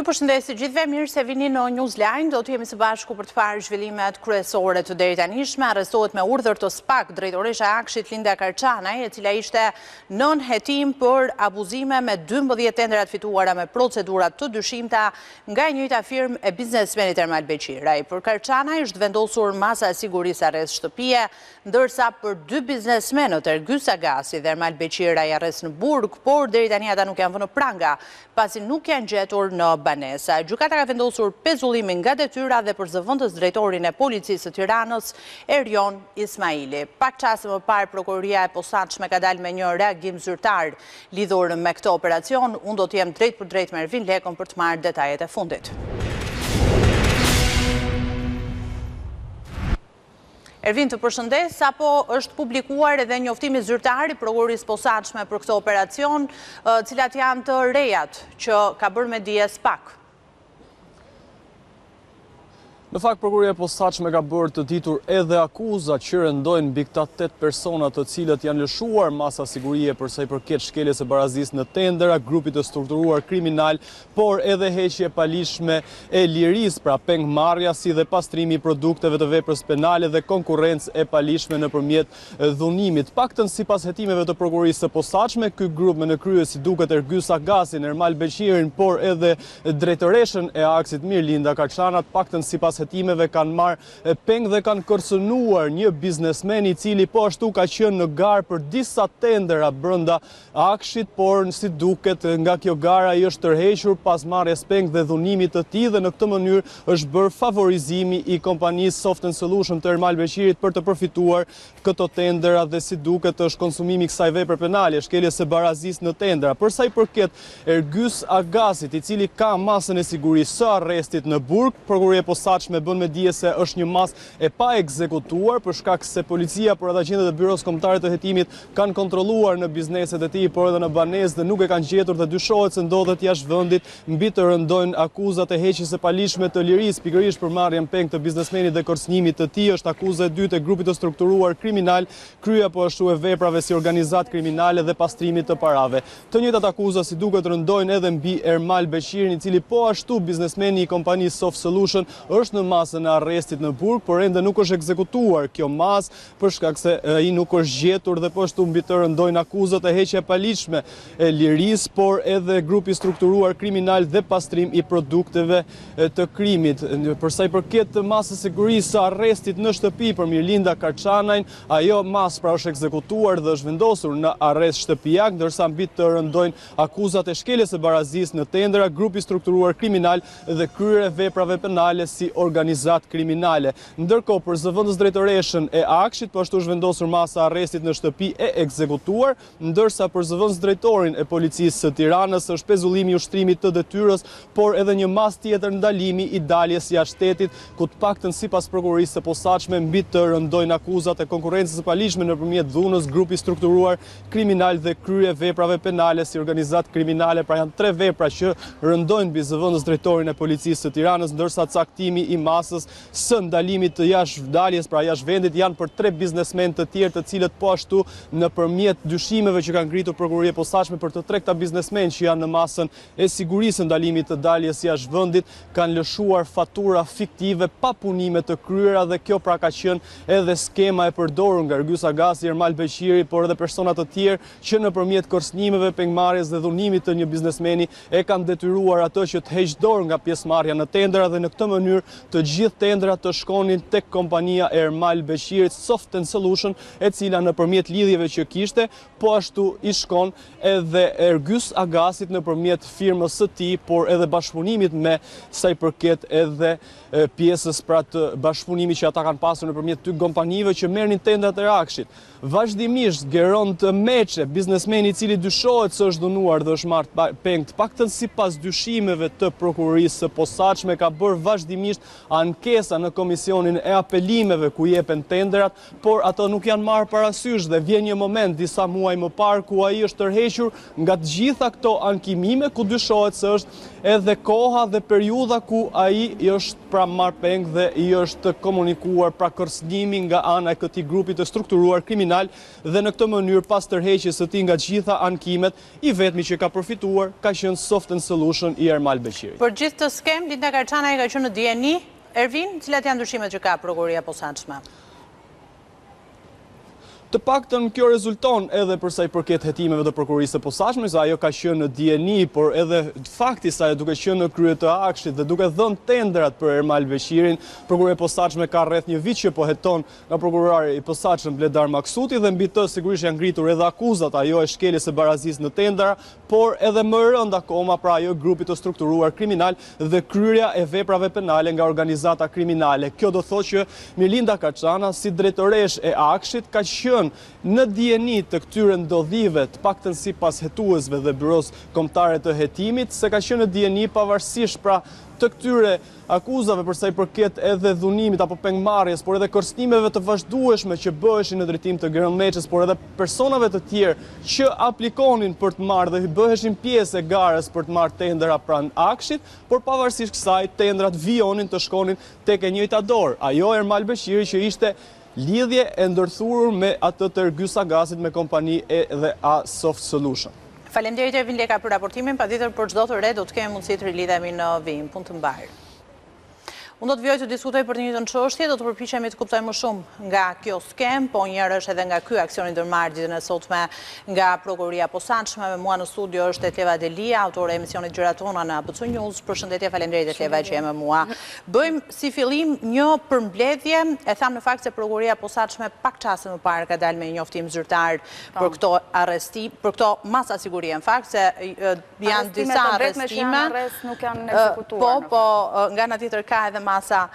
Ju përshëndesi gjithëve, mirë se vini në Newsline, do të jemi së bashku për të parë zhvillimet kryesore të deri tanishme. Arrestohet me urdhër të SPAK drejtoresha e Akshit Linda Karçanaj, e cila ishte nën hetim për abuzime me 12 tendrat fituara me procedurat të dyshimta nga e njëjta firmë e biznesmenit Ermal Beqiraj. Për Karçanaj është vendosur masa e sigurisë arrest shtëpie, ndërsa për 2 biznesmenët Ergjys Agasi dhe Ermal Beqiraj arrest në burg, por deri tani ata nuk janë vënë pranga, pasi nuk janë gjetur në banesa. Gjykata ka vendosur pezullimin nga detyra dhe për zëvendës drejtorin e policisë së Tiranës, Erjon Ismaili. Pak çast më parë prokuroria e posaçme ka dalë me një reagim zyrtar lidhur me këtë operacion. Unë do të jem drejt për drejt me Ervin Lekën për të marrë detajet e fundit. Ervin, të përshëndes, apo është publikuar edhe njoftimi zyrtar i prokurorisë posaçme për këtë operacion, cilat janë të rejat që ka bërë me dije SPAK? Në fakt, prokuroria e posaçme ka bërë të ditur edhe akuza që rëndojnë mbi këta 8 persona të cilët janë lëshuar masa sigurie për sa i përket shkeljes së barazisë në tendera, grupit të strukturuar kriminal, por edhe heqje e palishme e lirisë, pra pengmarrja si dhe pastrimi i produkteve të veprës penale dhe konkurrencë e palishme nëpërmjet dhunimit. Paktën sipas hetimeve të prokurorisë së posaçme, ky grup me në krye si duket Ergjys Agasin, Ermal Beqirin, por edhe drejtoreshën e Aksit Linda Karçanaj, paktën sipas hetimeve kanë marrë peng dhe kanë kërcënuar një biznesmen i cili po ashtu ka qenë në garë për disa tendera brenda Akshit, por si duket nga kjo gara i është tërhequr pas marrjes peng dhe dhunimit të tij dhe në këtë mënyrë është bërë favorizimi i kompanisë Soft & Solution të Ermal Beqirit për të përfituar këto tendera dhe si duket është konsumimi i kësaj vepre penale, shkeljes së barazisë në tendera. Për sa i përket Ergjys Agasit, i cili ka masën e sigurisë së arrestit në burg, prokuroria e posaçme me bën me dije se është një masë e pa ekzekutuar për shkak se policia por edhe agentët e byros kombëtare të hetimit kanë kontrolluar në bizneset e tij, por edhe në banesë dhe nuk e kanë gjetur dhe dyshohet se ndodhet jashtë vendit, mbi të rëndojnë akuzat e heqjes së palishme të lirisë, pikërisht për marrjen peng të biznesmenit dhe kërcënimit të tij. Është akuza e dytë e grupit të strukturuar kriminal, kryerja po ashtu e veprave si organizat kriminale dhe pastrimit të parave. Të njëjtat akuza si duket rëndojnë edhe mbi Ermal Beqirin, i cili po ashtu biznesmeni i kompanisë Soft Solution është në masën e arrestit në burg, por ende nuk është ekzekutuar kjo masë për shkak se ai nuk është gjetur dhe po ashtu mbi të rëndojnë akuzat e heqje palishme e lirisë, por edhe grupi strukturuar kriminal dhe pastrim i produkteve të krimit. Për sa i përket masës sigurisë së arrestit në shtëpi për Linda Karçanaj, ajo masë pra është ekzekutuar dhe është vendosur në arrest shtëpiak, ndërsa mbi të rëndojnë akuzat e shkeljes së barazisë në tendera, grupi strukturuar kriminal dhe kryerje veprave penale si organizat kriminale. Ndërkohë për zëvendës drejtoreshën e Akshit po ashtu është vendosur masa arrestit në shtëpi e ekzekutuar, ndërsa për zëvendës drejtorin e policisë së Tiranës është pezullimi i ushtrimit të detyrës, por edhe një masë tjetër ndalimi i daljes jashtë shtetit, ku të paktën sipas prokurorisë së posaçme mbi të rëndojnë akuzat e konkurrencës së palishme nëpërmjet dhunës, grupi strukturuar kriminal dhe kryerje veprave penale si organizat kriminale. Pra janë 3 vepra që rëndojnë mbi zëvendës drejtorin e policisë së Tiranës, ndërsa caktimi i masës së ndalimit të jashtëvdaljes, pra jashtë vendit, janë për 3 biznesmen të tjerë, të cilët po ashtu nëpërmjet dyshimeve që kanë ngritur prokuroria e posaçme për të 3 këta biznesmen që janë në masën e sigurisë së ndalimit të daljes jashtë vendit, kanë lëshuar fatura fiktive pa punime të kryera dhe kjo pra ka qenë edhe skema e përdorur nga Ergjys Agasi, Ermal Beqiri, por edhe persona të tjerë që nëpërmjet kërcënimeve, pengmarrjes dhe dhunimit të një biznesmeni e kanë detyruar atë që të heqë dorë nga pjesëmarrja në tendera dhe në këtë mënyrë të gjithë tendrat të shkonin tek kompania e Ermal Beqirit Soft & Solution, e cila nëpërmjet lidhjeve që kishte, po ashtu i shkon edhe Ergjys Agasit nëpërmjet firmës së tij, por edhe bashkëpunimit me sa i përket edhe pjesës pra të bashkëpunimit që ata kanë pasur nëpërmjet 2 kompanive që merrnin tendrat e Akshit. Vazhdimisht Geron të Meçe, biznesmeni i cili dyshohet se është dhunuar dhe është marrë peng, paktën sipas dyshimeve të prokurorisë së posaçme, ka bërë vazhdimisht ankesa në komisionin e apelimeve ku jepen tenderat, por ato nuk janë marrë parasysh dhe vjen një moment disa muaj më parë ku ai është tërhequr nga të gjitha këto ankimime, ku dyshohet se është edhe koha dhe periudha ku ai është pra marrpeng dhe i është komunikuar pra kërcënimi nga ana e këtij grupi të strukturuar kriminal, dhe në këtë mënyrë pas tërheqjes së tij nga gjitha ankimet, i vetmi që ka përfituar ka qenë Soft and Solution i Ermal Beqiri. Për gjithë të skem, Linda Karçanaj ka qenë në dieni. Ervin, cilat janë ndryshimet që ka prokuroria e posaçme? Të paktën kjo rezulton edhe përsa i përket hetimeve të prokurorisë së posaçme, se ajo ka qenë në dieni, por edhe fakti se ajo duke qenë në krye të akshit dhe duke dhënë tenderat për Ermal Beqirin, prokuroria e posaçme ka rreth një vit që po heton nga prokurori i posaçëm Bledar Maksuti dhe mbi të sigurisht janë ngritur edhe akuzat, ajo e shkeljes së barazisë në tendera, por edhe më rënd akoma pra ajo grupi të strukturuar kriminal dhe kryerja e veprave penale nga organizata kriminale. Kjo do thotë që Mirlinda Karçana si drejtoresh e akshit ka qenë në dieni të këtyre ndodhive, të paktën sipas hetuesve dhe byros kombëtare të hetimit, se ka qenë në dieni pavarësisht pra të këtyre akuzave përsa i përket edhe dhunimit apo pengmarrjes, por edhe kërcënimeve të vazhdueshme që bëheshin në drejtim të Geron Meçës, por edhe personave të tjerë që aplikonin për të marrë dhe bëheshin pjesë e garës për të marrë tendera pranë akshit, por pavarësisht kësaj tendrat vijonin të shkonin tek e njëjta dorë. Ajo Ermal Beqiri që ishte lidhje e ndërthurur me atë të Ergyes Agasit me kompani edhe A Soft Solution. Faleminderit Ervin Leka për raportimin, patjetër për çdo të re do të kemi mundësi të rilidhemi në vijim, punë të mbarë. Unë do të vjoj të diskutoj për të njëjtën çështje, do të përpiqemi të kuptoj më shumë nga kjo skem, po njëherë është edhe nga ky aksion i ndërmarrë ditën e sotme nga prokuroria e posaçme. Me mua në studio është Etleva Delia, autore e emisionit Gjërat Tona në ABC News. Përshëndetje, faleminderit Etleva që je me mua. Bëjmë si fillim një përmbledhje, e tham në fakt se prokuroria e posaçme pak çaste më parë ka dalë me një njoftim zyrtar për këto arrestim, për këto masa sigurie, në fakt se janë disa arrestime, po nga ana tjetër ka edhe masa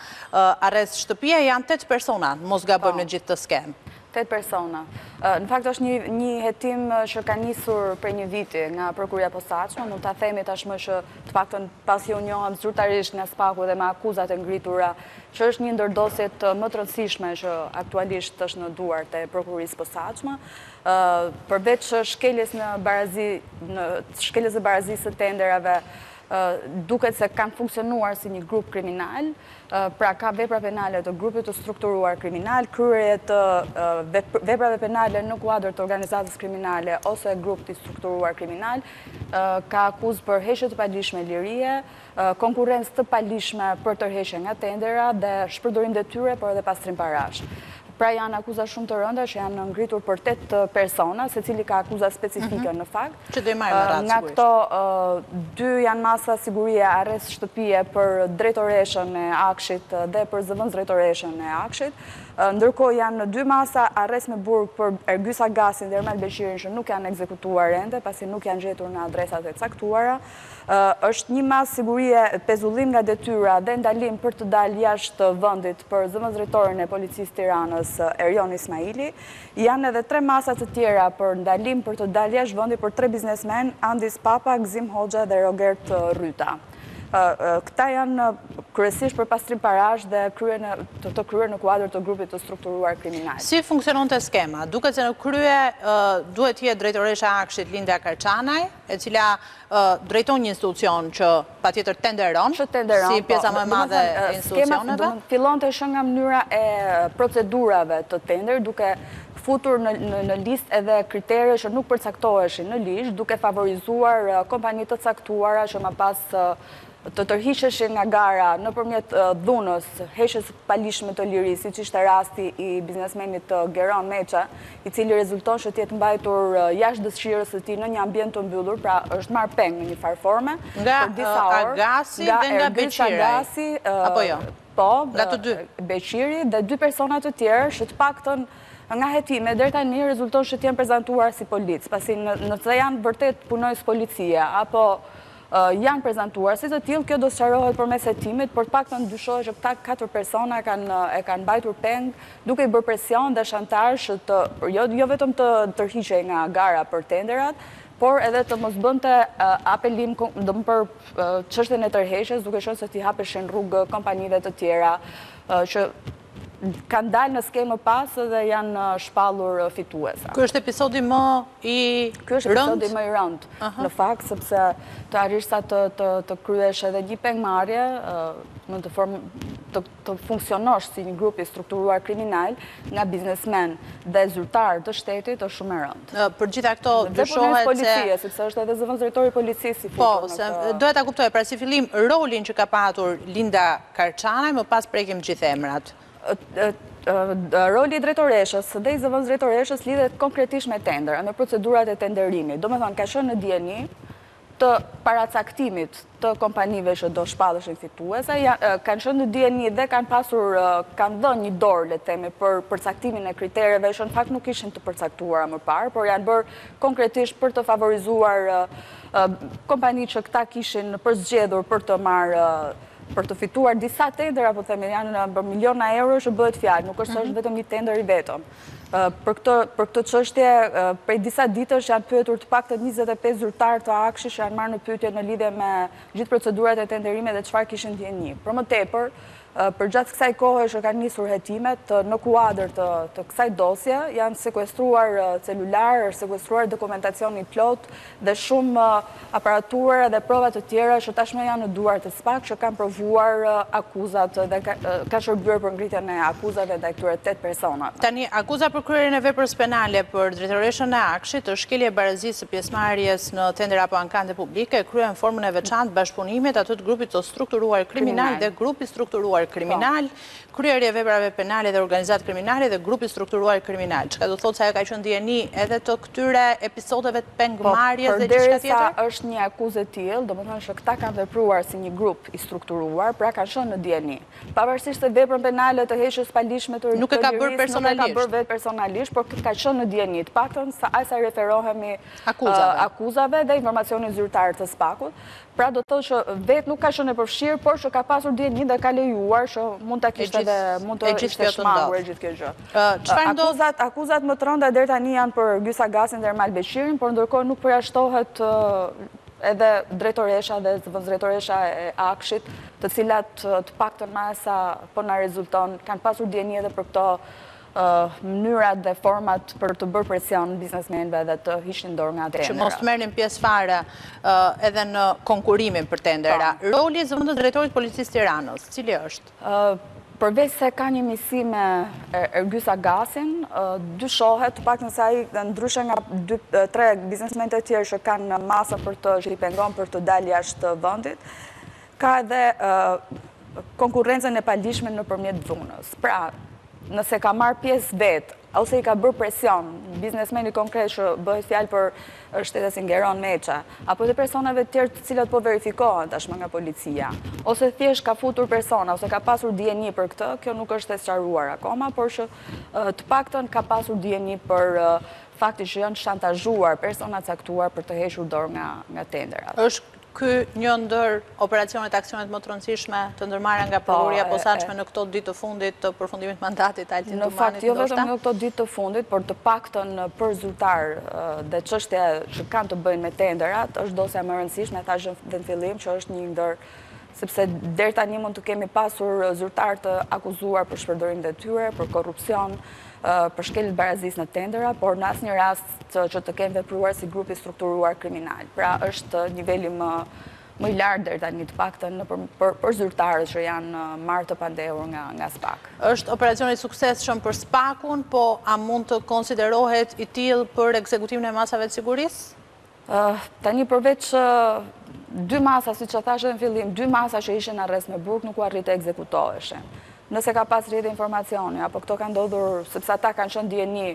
arrest shtëpia, janë 8 persona, mos gabojmë në gjithë të skem. 8 persona. Në fakt është një hetim që ka nisur për një viti nga prokuroria e posaçme, mund ta themi tashmë që të paktën pasi u njohëm zyrtarisht nga SPAK-u dhe me akuzat e ngritura, që është një ndër dosjet më të rëndësishme që aktualisht është në duart e prokurorisë posaçme. Përveç shkeljes së barazisë së tenderave, duket se kanë funksionuar si një grup kriminal, pra ka vepra penale të grupit të strukturuar kriminal, kryerje të veprave penale në kuadër të organizatës kriminale ose grupit të strukturuar kriminal, ka akuzë për heqje të palishme lirie, konkurrencë të palishme për tërheqje nga tendera dhe shpërdorim detyre, por edhe pastrim parash. Pra janë akuza shumë të rënda që janë ngritur për 8 persona, secili ka akuza specifike në fakt. Që do i marrë në ratë nga këto 2 janë masa sigurie arrest shtëpie për drejtoreshën e akshit dhe për zëvendës drejtoreshën e akshit. Ndërkohë janë 2 masa arrest me burg për Ergyes Agasin dhe Ermal Beqirin që nuk janë ekzekutuar ende, pasi nuk janë gjetur në adresat e caktuara. Është një masë sigurie pezullim nga detyra dhe ndalim për të dalë jashtë vendit për zëvendës drejtorin e Policisë Tiranës Erjon Ismaili. Janë edhe 3 masat të tjera për ndalim për të dalë jashtë vendit për 3 biznesmen, Andis Papa, Gzim Hoxha dhe Robert Ryta. Këta janë kryesisht për pastrim parash dhe të kryer në kuadër të grupit të strukturuar kriminal. Si funksionon të skema? Duket se në krye duhet jetë drejtoresha e akshit Linda Karçanaj, e cila drejton një institucion që patjetër tenderon, si pjesa më e madhe e institucioneve. Fillon të shën nga mënyra e procedurave të tender, duke futur në listë edhe kritere që nuk përcaktoheshin në ligj, duke favorizuar kompani të caktuara që më pas të tërhiqeshin nga gara nëpërmjet dhunës, heqjes palishme të lirisë, siç ishte rasti i biznesmenit Geron Meça, i cili rezulton që të jetë mbajtur jashtë dëshirës së tij në një ambient të mbyllur, pra është marrë peng në një farë forme për disa orë Agasi dhe nga Beqiri. Apo jo? Po, nga të dy. Beqiri dhe 2 persona të tjerë që të paktën nga hetime, deri tani rezulton që të jenë prezantuar si policë, pasi nëse janë vërtet punojës policie apo janë prezantuar si të tillë, kjo do sqarohet përmes hetimit, por të paktën dyshohet që këta 4 persona e kanë mbajtur peng duke i bërë presion dhe shantazh jo vetëm të tërhiqej nga gara për tenderat, por edhe të mos bënte apelim për çështjen e tërheqjes, duke qenë se t'i hapeshin rrugë kompanive të tjera që kanë dalë në skemë më pas dhe janë shpallur fituesa. Ky është episodi më i rënd? Ky është episodi më i rënd, në fakt, sepse të arrish sa të kryesh edhe një pengmarrje, në të formë të funksionosh si një grup i strukturuar kriminal nga biznesmen dhe zyrtar të shtetit është shumë e rëndë. Për gjitha këto dyshohet se... policie, sepse është edhe zëvendësdrejtori i policisë si futur në këtë... Po, doja ta kuptoj, pra si fillim rolin që ka patur Linda Karçanaj, më pas prekim gjithë emrat. Roli i drejtoreshës dhe i zëvendësdrejtoreshës lidhet konkretisht me tender, me procedurat e tenderimit. Do me thonë, ka qenë në dieni të paracaktimit të kompanive që do shpalleshin fituese, kanë qenë në dieni dhe kanë dhënë një dorë, le të themi, për përcaktimin e kritereve që në fakt nuk ishin të përcaktuara më parë, por janë bërë konkretisht për të favorizuar kompani që këta kishin përzgjedhur për të marrë për të fituar disa tendera, po themi, janë për miliona euro që bëhet fjalë, nuk është vetëm një tender i vetëm. Për këtë çështje, prej disa ditësh janë pyetur të paktën 25 zyrtar të Akshi që janë marrë në pyetje në lidhje me gjithë procedurat e tenderimit dhe çfarë kishin ndjenjë. Për më tepër, për gjatë kësaj kohe që kanë nisur hetimet, në kuadër të kësaj dosje, janë sekuestruar celular, sekuestruar dokumentacioni plot dhe shumë aparaturë dhe provat të tjera që tashmë janë në duar të SPAK që kanë provuar akuzat dhe ka shërbyer për ngritjen e akuzave ndaj këtyre 8 personave. Tani, akuza për kryerjen e veprës penale për drejtoreshën e Akshit të shkelje barazisë së pjesëmarrjes në tender apo ankande publike kryen formën e veçantë bashkëpunimit atë të grupit të strukturuar kriminal dhe grupi strukturuar kriminal, kryerje veprave penale dhe organizat kriminale dhe grupi strukturuar kriminal. Çka do thotë se ajo ka qenë dieni edhe të këtyre episodeve të pengmarrjes dhe diçka tjetër? Përderisa është një akuzë e tillë, domethënë se këta kanë vepruar si një grup i strukturuar, pra kanë qenë në dieni. Pavarësisht se veprën penale të heqjes palishme të nuk e ka bërë personalisht. Nuk e ka bërë vetë personalisht, por ka qenë në dieni, të paktën sa asa referohemi akuzave dhe informacionit zyrtar të SPAK-ut. Pra do të thotë që vetë nuk ka qenë e përfshirë, por që ka pasur dieni dhe ka lejuar që mund ta kishte dhe mund të ishte shmangur e gjithë kjo gjë. Akuzat më të rënda deri tani janë për Gyes Agasin dhe Ermal Beshirin, por ndërkohë nuk përjashtohet edhe drejtoresha dhe zëvendësdrejtoresha e Akshit, të cilat të paktën më sa po na rezulton, kanë pasur dieni edhe për këto mënyrat dhe format për të bërë presion biznesmenve dhe të hishin dorë nga tendera. Që mos të merrnin pjesë fare edhe në konkurimin për tendera. Roli i zëvendësdrejtorit policisë Tiranës, cili është? Përveç se ka një misi me Gyes Agasin, dyshohet, të paktën se ai ndryshe nga 3 biznesmen të tjerë që kanë masa për të që i pengon për të dalë jashtë vendit, ka edhe konkurrencën e palishme nëpërmjet dhunës. Pra, nëse ka marrë pjesë vetë, ose i ka bërë presion, biznesmeni konkret që bëhet fjalë për shtetasin Geron Meça, apo dhe personave tjerë të cilat po verifikohen tashmë nga policia, ose thjesht ka futur persona, ose ka pasur dieni për këtë, kjo nuk është e sqaruar akoma, por që të paktën ka pasur dieni për fakti që janë shantazhuar persona caktuar për të hequr dorë nga tenderat. Është ky një ndër operacionet aksionet më të rëndësishme të ndërmarrja nga prokuroria posaçme në këto ditë të fundit të përfundimit mandatit Altin Tumanit? Në fakt, jo vetëm në këto ditë të fundit, por të paktën për zyrtar dhe çështje që kanë të bëjnë me tenderat, është dosja më e rëndësishme, thashë dhe në fillim që është një ndër sepse deri tani mund të kemi pasur zyrtar të akuzuar për shpërdorim detyre, për korrupsion, për shkelje barazisë në tendera, por në asnjë rast që të kemë vepruar si grupi strukturuar kriminal. Pra është niveli më i lartë deri tani të paktën për zyrtarët që janë marrë të pandehur nga SPAK. Është operacion i suksesshëm për SPAK-un, po a mund të konsiderohet i tillë për ekzekutimin e masave të sigurisë? Tani përveç 2 masa, siç e thashë në fillim, 2 masa që ishin në arrest me burg nuk u arrit të ekzekutoheshin. Nëse ka pas rrjedhje informacioni, apo këto kanë ndodhur sepse ata kanë qenë dieni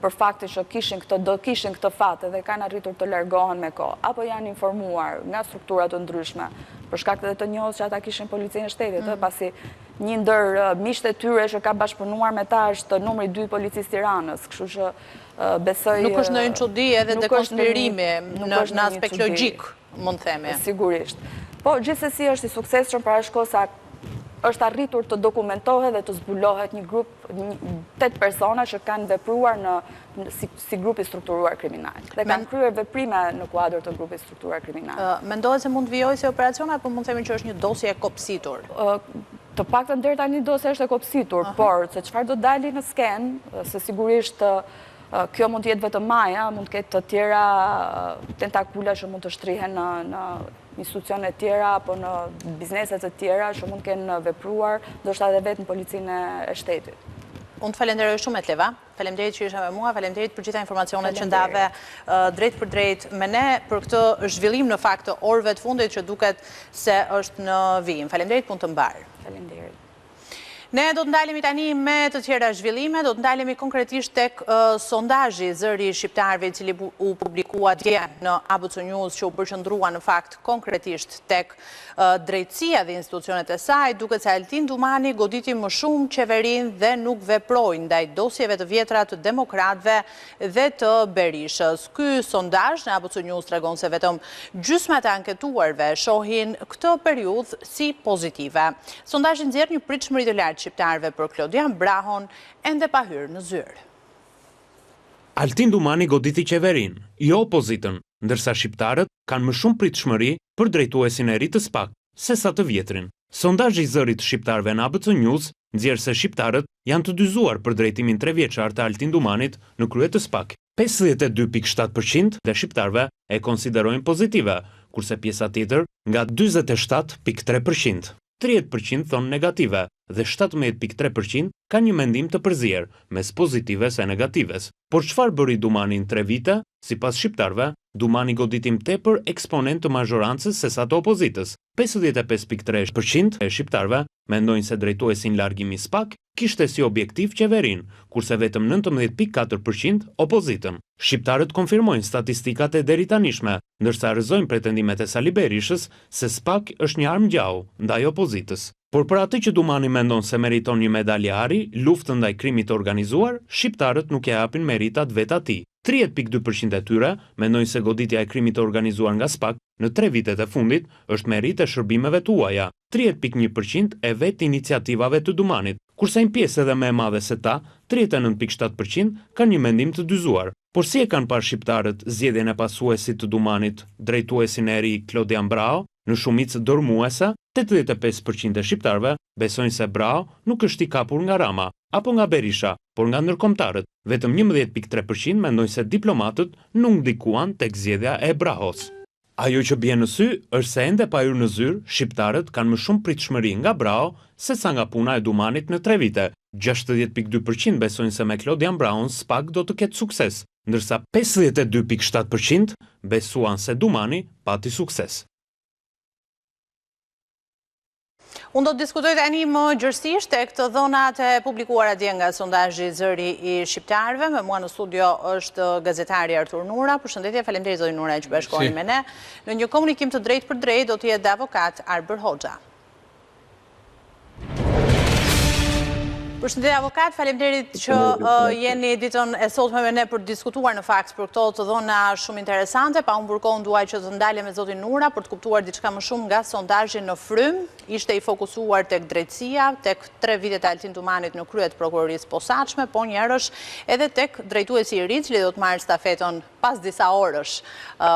për faktin që do kishin këtë fat dhe kanë arritur të largohen me kohë, apo janë informuar nga struktura të ndryshme, për shkak të njohës që ata kishin policinë e shtetit, pasi një ndër miqtë e tyre që ka bashkëpunuar me ta është numri 2 i policisë Tiranës, kështu që besoj nuk është ndonjë çudi edhe dekonspirimi në aspekt logjik, mund të themi. Sigurisht. Po gjithsesi është i suksesshëm para shkosa është arritur të dokumentohet dhe të zbulohet një grup 8 persona që kanë vepruar si grupi strukturuar kriminal. Dhe kanë kryer veprime në kuadër të grupit strukturuar kriminal. Mendohet se mund të vijojë si operacion apo mund të themi që është një dosje e kopsitur? Të paktën deri tani dosja është e kopsitur, por se çfarë do dali në skenë, se sigurisht kjo mund të jetë vetëm maja, mund të ketë të tjera tentakula që mund të shtrihen në institucione të tjera apo në bizneset të tjera që mund të kenë vepruar, ndoshta edhe vetë në policinë e shtetit. Unë të falenderoj shumë Metleva, faleminderit që isha me mua, faleminderit për gjitha informacionet që ndave drejt për drejt me ne për këtë zhvillim në fakt të orëve të fundit që duket se është në vijim. Faleminderit, punë të mbarë. Faleminderit. Ne do të ndalemi tani me të tjera zhvillime, do të ndalemi konkretisht tek sondazhi zëri shqiptarëve i cili u publikua dje në ABC News që u përqendrua në fakt konkretisht tek drejtësia dhe institucionet e saj, duket se Altin Dumani goditi më shumë qeverinë dhe nuk veproi ndaj dosjeve të vjetra të demokratëve dhe të Berishës. Ky sondazh në ABC News tregon se vetëm gjysma të anketuarve shohin këtë periudhë si pozitive. Sondazhi nxjerr një pritshmëri të lartë shqiptarëve për Klodian Brahon ende pa hyrë në zyrë. Altin Dumani goditi qeverinë, jo opozitën, ndërsa shqiptarët kanë më shumë pritshmëri për drejtuesin e ri të SPAK se sa të vjetrin. Sondazhi i zërit të shqiptarëve në ABC News nxjerr se shqiptarët janë të dyzuar për drejtimin 3 vjeçar të Altin Dumanit në krye të SPAK. 52.7% dhe shqiptarëve e konsiderojnë pozitive, kurse pjesa tjetër nga 47.3%. 30% thonë negative dhe 17.3% ka një mendim të përzier, mes pozitives e negatives. Por çfarë bëri Dumani në 3 vite? Sipas shqiptarëve, Dumani goditim tepër eksponent të mazhorancës se sa të opozitës. 55.3% e shqiptarëve mendojnë se drejtuesin largimi SPAK kishte si objektiv qeverinë, kurse vetëm 19.4% opozitën. Shqiptarët konfirmojnë statistikat e deritanishme, ndërsa rrëzojnë pretendimet e Sali Berishës se SPAK është një armë gjau ndaj opozitës. Por për atë që Dumani mendon se meriton një medalje ari, luftën ndaj krimit të organizuar, shqiptarët nuk e japin meritat vet atij. 30.2% e tyre mendojnë se goditja e krimit të organizuar nga SPAK në 3 vitet e fundit është merit e shërbimeve të huaja. 30.1% e vetë iniciativave të Dumanit, kurse një pjesë edhe më e madhe se ta, 39.7% kanë një mendim të dyzuar. Por si e kanë parë shqiptarët zgjedhjen e pasuesit të Dumanit, drejtuesin e ri Klodian Brao? Në shumicë dërmuese, 85% e shqiptarëve besojnë se Brao nuk është i kapur nga Rama apo nga Berisha, por nga ndërkombëtarët. Vetëm 11.3% mendojnë se diplomatët nuk ndikuan tek zgjedhja e Brahos. Ajo që bie në sy është se ende pa hyrë në zyrë, shqiptarët kanë më shumë pritshmëri nga Brao se sa nga puna e Dumanit në 3 vite. 60.2% besojnë se me Klodian Braun SPAK do të ketë sukses, ndërsa 52.7% besuan se Dumani pati sukses. Unë do të diskutoj tani më gjërësisht e këtë dhënat e publikuara dje nga sondazhi zëri i shqiptarëve. Me mua në studio është gazetari Artur Nura. Përshëndetje, faleminderit zoti Nura që bashkoheni me ne. Në një komunikim të drejtë për drejtë do të jetë avokat Arber Hoxha. Përshëndetje avokat, faleminderit që jeni ditën e sotme me ne për të diskutuar në fakt për këto të dhëna shumë interesante. Pa humbur kohën duaj që të ndalem me zotin Nura për të kuptuar diçka më shumë nga sondazhi në frym. Ishte i fokusuar tek drejtësia, tek 3 vitet e Altin Dumanit në krye të prokurorisë posaçme, po njerësh edhe tek drejtuesi i ri, i cili do të marrë stafeton pas disa orësh,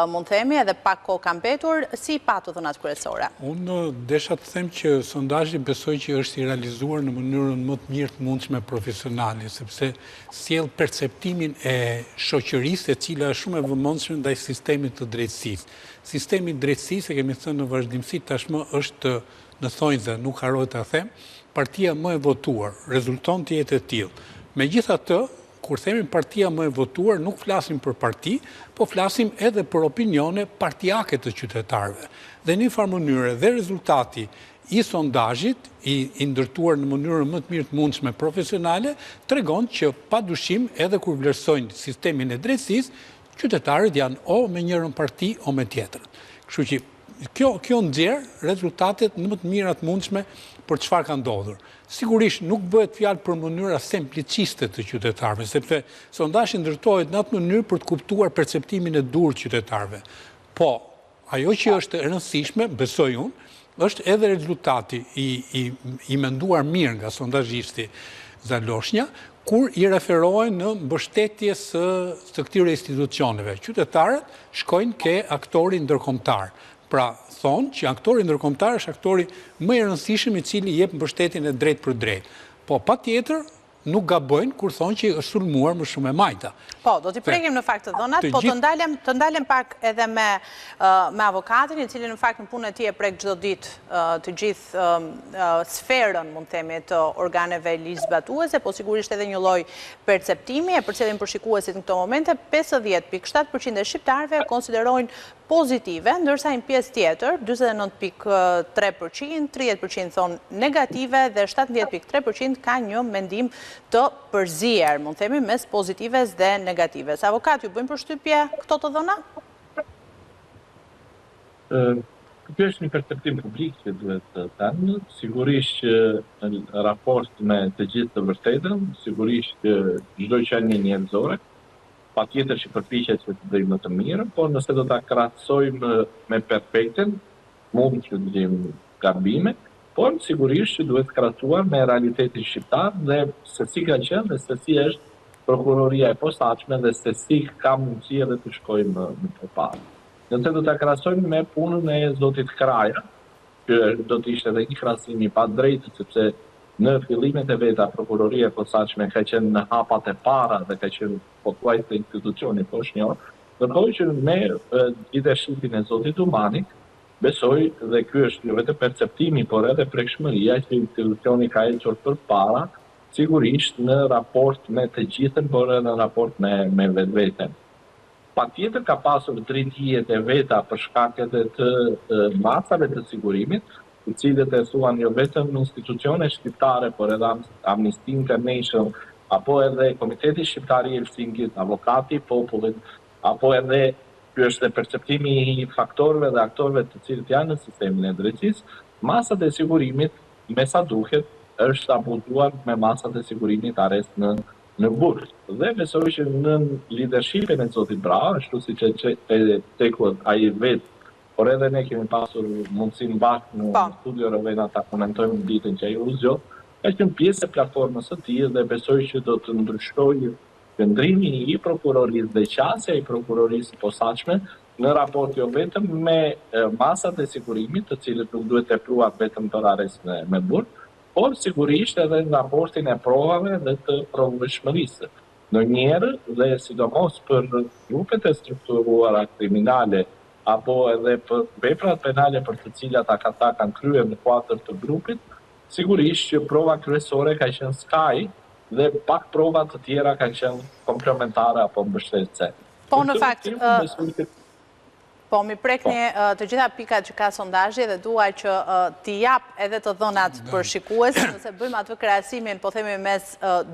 mund themi, edhe pak kohë ka mbetur, si patu dhënat kryesore. Unë desha të them që sondazhi besoj që është i realizuar në mënyrën më të mirë të mundshme profesionale, sepse sjell perceptimin e shoqërisë e cila është shumë e vëmendshme ndaj sistemit të drejtësisë. Sistemi i drejtësisë, e kemi thënë në vazhdimsi tashmë, është në thonjze, nuk harroj ta them, partia më e votuar, rezulton të jetë e tillë. Megjithatë, kur themi partia më e votuar, nuk flasim për parti, po flasim edhe për opinione partijake të qytetarëve. Dhe në një farë mënyrë dhe rezultati i sondazhit, i ndërtuar në mënyrën më të mirë të mundshme profesionale, tregon që padyshim edhe kur vlerësojnë sistemin e drejtësisë, qytetarët janë o me njërin parti o me tjetrën. Kështu që kjo nxjerr rezultatet më të mira të mundshme për çfarë ka ndodhur. Sigurisht nuk bëhet fjalë për mënyra simpliciste të qytetarëve, sepse sondazhi ndërtohet në atë mënyrë për të kuptuar perceptimin e dur të qytetarëve. Po, ajo që është e rëndësishme, besoj unë, është edhe rezultati i menduar mirë nga sondazhisti Zaloshnja, kur i referohen në mbështetje të këtyre institucioneve. Qytetarët shkojnë ke aktori ndërkombëtar. Pra, thonë që aktori ndërkombëtar është aktori më i rëndësishëm i cili jep mbështetjen e drejtë për drejtë. Po, patjetër, nuk gabojnë kur thonë që është sulmuar më shumë e majta. Po, do t'i prekim në fakt të dhënat, po të ndalem pak edhe me avokatin, i cili në fakt në punën e tij e prek çdo ditë të gjithë sferën, mund të themi, të organeve ligjzbatuese, po sigurisht edhe një lloj perceptimi, e përcjellim për shikuesit në këto momente, 50.7% e shqiptarëve konsiderojnë pozitive, ndërsa një pjesë tjetër, 29.3%, 30% thonë negative dhe 17.3% ka një mendim të përzier, mund themi, mes pozitives dhe negatives. Avokat, ju bëjmë përshtypje këto të dhëna? Kjo është një perceptim publik që duhet të thënë, sigurisht që në raport me të gjithë të vërtetën, sigurisht që çdo qenie njerëzore, patjetër që përpiqet që të bëjmë më të mirë, por nëse do ta krahasojmë me perfekten, mund që të bëjmë gabime, por sigurisht që duhet krahasuar me realitetin shqiptar dhe se si ka qenë dhe se si është prokuroria e posaçme dhe se si ka mundësi edhe të shkojmë më përpara. Nëse do ta krahasojmë me punën e zotit Kraja, që do të ishte edhe një krahasim i padrejtë, sepse në fillimet e veta prokuroria e posaçme ka qenë në hapat e para dhe ka qenë pothuajse institucioni poshtnjor, ndërkohë që me leadershipin e zotit Umani, besoj dhe ky është jo vetëm perceptimi, por edhe prekshmëria që institucioni ka ecur përpara, sigurisht në raport me të gjithën, por edhe në raport me vetveten. Patjetër ka pasur drejtijet e veta për shkakjet e të masave të sigurimit, të cilët e thuan jo vetëm institucione shqiptare, por edhe Amnesty International, apo edhe Komiteti Shqiptar i Helsinkit, Avokati i Popullit, apo edhe ky është perceptimi i faktorëve dhe aktorëve të cilët janë në sistemin e drejtësisë, masat e sigurimit, me sa duket, është abuzuar me masat e sigurimit arrest në burg. Dhe besoj që në leadershipin e zotit Braha, ashtu siç e tekut ai vetë, por edhe ne kemi pasur mundësinë bashkë në studio Rovena ta komentojmë ditën që ai u zgjodh, është një pjesë e platformës së tij dhe besoj që do të ndryshojë qëndrimi i prokurorisë dhe qasja i prokurorisë posaçme në raport jo vetëm me masat e sigurimit, të cilët nuk duhet tepruar vetëm për arrest me burg, por sigurisht edhe në raportin e provave dhe të provëshmërisë. Ndonjëherë dhe sidomos për grupet e strukturuara kriminale apo edhe për veprat penale për të cilat ata kanë kryer në kuadër të grupit, sigurisht që prova kryesore ka qenë skaj dhe pak prova të tjera kanë qenë komplementare apo mbështetëse. Po në fakt, po mi prekni të gjitha pikat që ka sondazhi dhe dua që t'i jap edhe të dhënat për shikues, nëse bëjmë atë krahasimin, po themi mes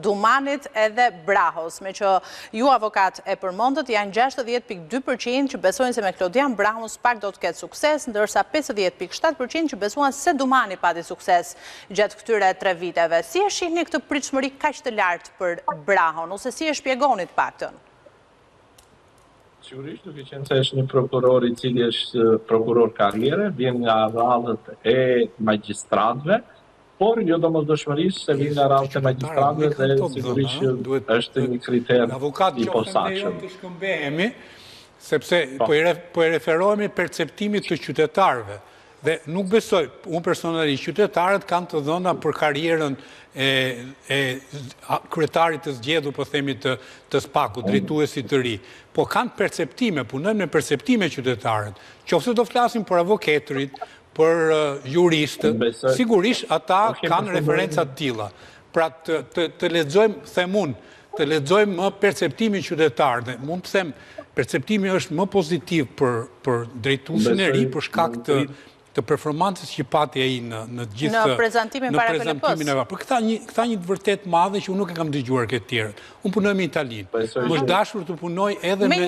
Dumanit edhe Brahos, me që ju avokat e përmendët, janë 60.2% që besojnë se me Klodian Brahos pak do të ketë sukses, ndërsa 50.7% që besuan se Dumani pati sukses gjatë këtyre 3 viteve. Si e shihni këtë pritshmëri kaq të lartë për Brahon, ose si e shpjegoni të paktën? Sigurisht duke qenë se është një prokuror i cili është prokuror karriere, vjen nga radhët e magjistratëve, por jo domosdoshmërisht se vjen nga radhët e magjistratëve dhe sigurisht që është një kriter i posaçëm. Të shkëmbehemi, sepse po e referohemi perceptimit të qytetarëve. Dhe nuk besoj, unë personalisht, qytetarët kanë të dhëna për karrierën e kryetarit të zgjedhur, po themi të SPAK-ut, drejtuesit të ri. Po kanë perceptime, punojnë me perceptime qytetarët. Qofse do flasim për avokatërit, për juristët, sigurisht ata kanë referencat tilla. Pra të lexojmë, them unë, të lexojmë më perceptimin qytetar dhe mund të them perceptimi është më pozitiv për drejtuesin e ri për shkak të performancës që pati ai në gjithë në prezantimin para KLP-s. Por këta një të vërtet madhe që unë nuk e kam dëgjuar këtë tjerë. Unë punoj me Italinë. Më është dashur të punoj edhe me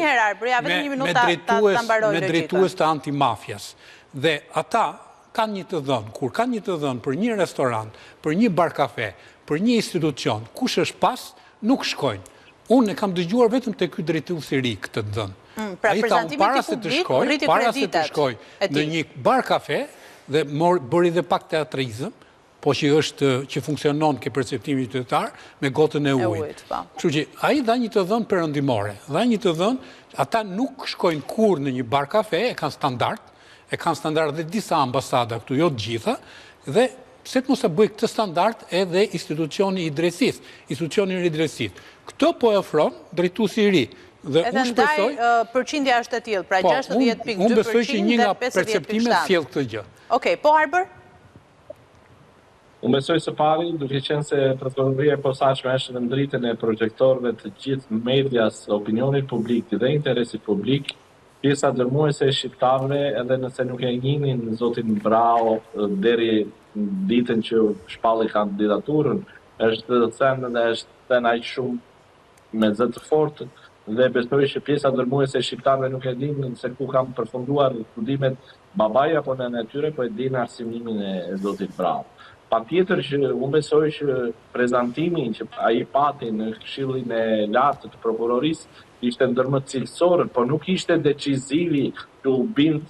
drejtues të antimafjas. Dhe ata kanë një të dhënë. Kur kanë një të dhënë për një restorant, për një bar kafe, për një institucion, kush është pas, nuk shkojnë. Unë e kam dëgjuar vetëm te ky drejtues i ri këtë dhënë. Pra prezantimi i publik rriti kreditet. Para se të shkoj në një bar kafe, dhe bëri dhe pak teatrizëm, po që funksionon ke perceptimi qytetar me gotën e ujit. Kështu që ai dha një të dhënë perëndimore, dha një të dhënë, ata nuk shkojnë kur në një bar kafe, e kanë standard dhe disa ambasada këtu, jo të gjitha, dhe pse të mos e bëj këtë standard edhe institucioni i drejtësisë, institucioni i drejtësisë. Këtë po e ofron drejtuesi i ri. Edhe ndaj përqindja është e tillë, pra 60.2% unë besoj që një nga 50.7%. perceptimet sjell këtë gjë. Okej, po Arber? Unë besoj së pari, duke qenë se prokuroria e posaçme është në dritën e projektorëve të gjithë medias, opinionit publik dhe interesit publik, pjesa dërmuese e shqiptarëve, edhe nëse nuk e njihnin zotin Brau deri ditën që shpalli kandidaturën, është thënë dhe është thënë aq shumë me zë të fortë, dhe besoj që pjesa dërmuese e shqiptarëve nuk e dinë se ku kanë përfunduar studimet babaj apo në natyre, po e dinë arsimimin e zotit Brau. Patjetër që unë besoj që prezantimin që ai pati në Këshillin e Lartë të Prokurorisë ishte ndër më cilësorë, por nuk ishte decizivi që u bind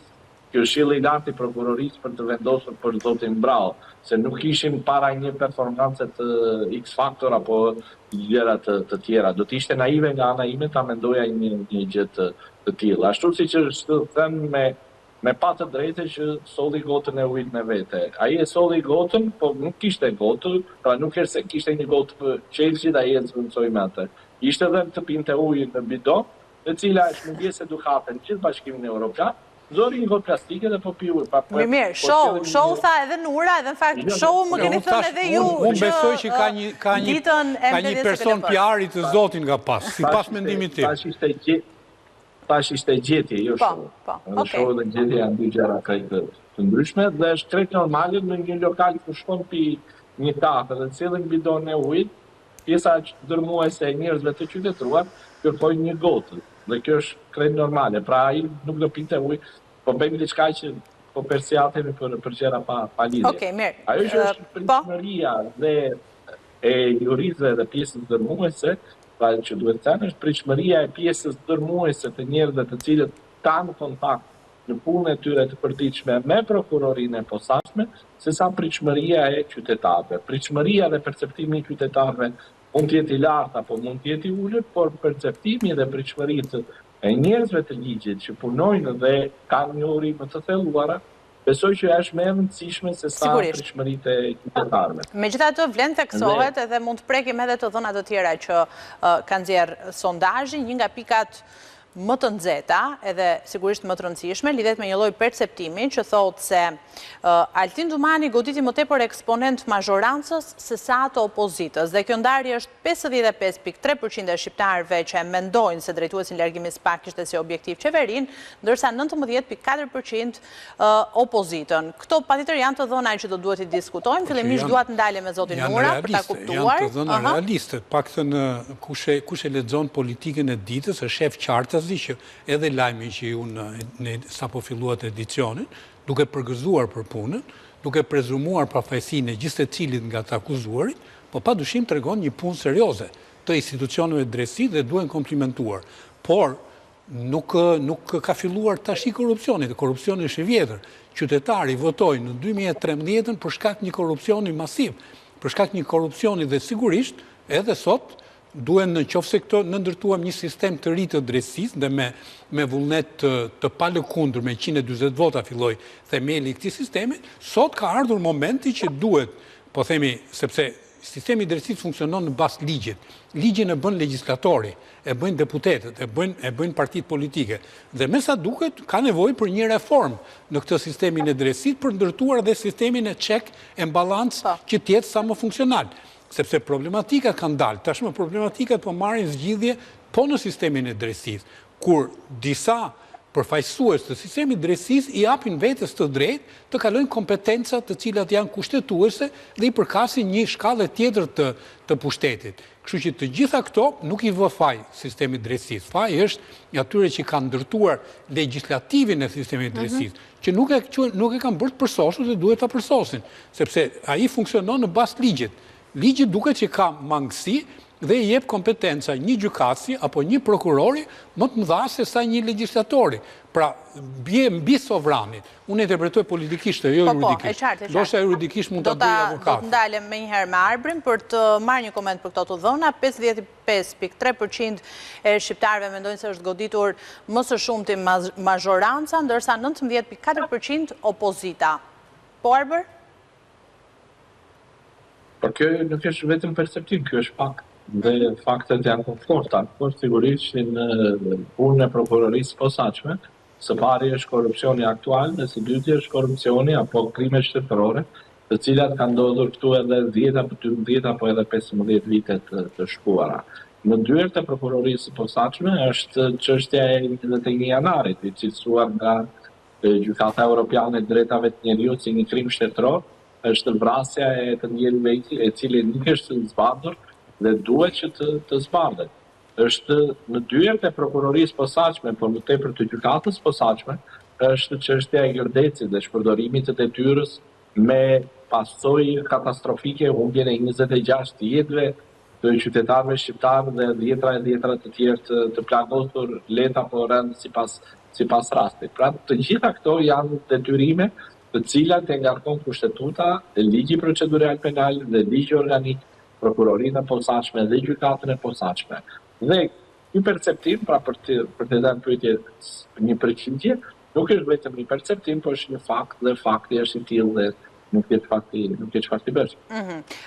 Këshilli i Lartë i Prokurorisë për të vendosur për zotin Brau, se nuk ishim para një performance të X Factor apo gjëra të tjera. Do të ishte naive nga ana ime ta mendoja një gjë të tillë. Ashtu siç është thënë me pa të drejtë që solli gotën e ujit me vete. Ai e solli gotën, po nuk kishte gotë, pra nuk është se kishte një gotë për qelqit, ai e zvendçoi me atë. Ishte edhe të pinte ujin në bidon, e cila është mungesë edukate në gjithë Bashkimin Evropian, zori një gotë plastike dhe po pi ujë. Mirë, show tha edhe Nura, edhe në fakt show më keni thënë edhe ju unë besoj që ka një person PR-i të zotin nga pas, sipas mendimit tim. Tash ishte gjetje, jo show. Në show dhe gjetje janë dy gjëra krejt të ndryshme, dhe është krejt normale në një lokal ku shkon pi një kafe dhe cilën bidon e ujit, pjesa dërmuese e njerëzve të qytetruar kërkojnë një gotë. Dhe kjo është krejt normale. Pra ai nuk do pinte ujë, po bëjmë diçka që po persiatemi për gjëra pa lidhje. Okej, mirë. Ajo që është pritshmëria dhe e juristëve dhe pjesës dërmuese, pra që duhet të thënë është pritshmëria e pjesës dërmuese të njerëzve të cilët kanë kontakt në punën e tyre të përditshme me prokurorinë e posaçme, sesa pritshmëria e qytetarëve. Pritshmëria dhe perceptimi i qytetarëve mund të jetë i lartë apo mund të jetë i ulët, por perceptimi dhe pritshmëritë e njerëzve të ligjit që punojnë dhe kanë një urime të thelluara, besoj që është më e rëndësishme se sa pritshmëritë e qytetarëve. Megjithatë, vlen theksohet edhe mund të prekim edhe të dhëna të tjera që kanë nxjerrë sondazhi, një nga pikat më të nxehta, edhe sigurisht më të rëndësishme, lidhet me një lloj perceptimi që thotë se Altin Dumani goditi më tepër eksponent mazhorancës se sa të opozitës, dhe kjo ndarje është 55.3% e shqiptarëve që mendojnë se drejtuesi i largimit SPAK kishte si objektiv qeverin, ndërsa 19.4% opozitën. Këto patjetër janë të dhëna që do duhet i diskutojmë. Fillimisht dua të ndalem me zotin Nura për ta kuptuar. Janë të dhëna realiste, paktën kush e lexon politikën e ditës, e shef qartë që edhe lajmi që ju sa po filluat edicionin, duke përgëzuar për punën, duke prezumuar pafajësinë e gjithë cilit nga të akuzuarit, po pa dyshim tregon një punë serioze të institucioneve drejtësi dhe duhen komplimentuar. Por nuk ka filluar tash i korrupsioni, dhe korrupsioni është i vjetër. Qytetari votojnë në 2013 për shkak një korrupsioni masiv, për shkak një korrupsioni dhe sigurisht edhe sot duhen në qofse këto në ndërtuam një sistem të ri të drejtësisë dhe me vullnet të palëkundur, me 140 vota filloj themeli i këtij sistemi, sot ka ardhur momenti që duhet, po themi, sepse sistemi i drejtësisë funksionon në bazë ligjit. Ligjin e bën legjislatori, e bëjnë deputetët, e bëjnë partitë politike. Dhe me sa duket, ka nevojë për një reformë në këtë sistemin e drejtësisë për ndërtuar dhe sistemin e check and balance që të jetë sa më funksional. Sepse problematikat kanë dalë, tashmë problematikat po marrin zgjidhje po në sistemin e drejtësisë, kur disa përfaqësues të sistemit drejtësisë i japin vetes të drejtë të kalojnë kompetenca të cilat janë kushtetuese dhe i përkasin një shkallë tjetër të pushtetit. Kështu që të gjitha këto nuk i vë faj sistemit drejtësisë. Faj është atyre që kanë ndërtuar legjislativin e sistemit drejtësisë, që nuk e kanë bërë të përsosur dhe duhet ta përsosin, sepse ai funksionon në bazë ligjit. Ligji duket që ka mangësi dhe i jep kompetenca një gjykatësi apo një prokurori më të mëdha se sa një legjislatori. Pra, bie mbi sovranin. Unë interpretoj politikisht e jo juridikisht. Do shta juridikisht mund të bëj avokat. Do të ndalem me njëherë me Arbrin për të marrë një koment për këto të dhëna. 55.3% e shqiptarëve mendojnë se është goditur më së shumti mazhoranca, ndërsa 19.4% opozita. Po, Arbër? Por kjo nuk është vetëm perceptim, kjo është fakt. Dhe faktet janë konforta, por sigurisht në punën e prokurorisë posaçme, së pari është korrupsioni aktual, dhe së dyti është korrupsioni apo krime shtetërore, të cilat kanë ndodhur këtu edhe 10 apo 12 apo edhe 15 vite të shkuara. Në dyert e prokurorisë posaçme është çështja e 21 janarit, i cilësuar nga Gjykata Europiane e Drejtave të Njeriut si një krim shtetëror, është vrasja e të njerive e cili nuk është zbardhur dhe duhet që të zbardhet. Është në dyert e prokurorisë posaçme, por më tepër të gjykatës posaçme, është çështja e Gërdecit dhe shpërdorimit të detyrës me pasojë katastrofike, humbjen e 26 jetëve të qytetarëve shqiptarë dhe dhjetra të tjerë të plagosur lehtë apo rënd sipas rastit. Pra, të gjitha këto janë detyrime të cilat e ngarkon kushtetuta, ligji procedural penal dhe ligji organik, prokurorinë e posaçme dhe gjykatën e posaçme. Dhe ky perceptim, pra për të dhënë pyetje një përgjigje, nuk është vetëm një perceptim, por është një fakt dhe fakti është i tillë dhe nuk ke çfarë të bësh.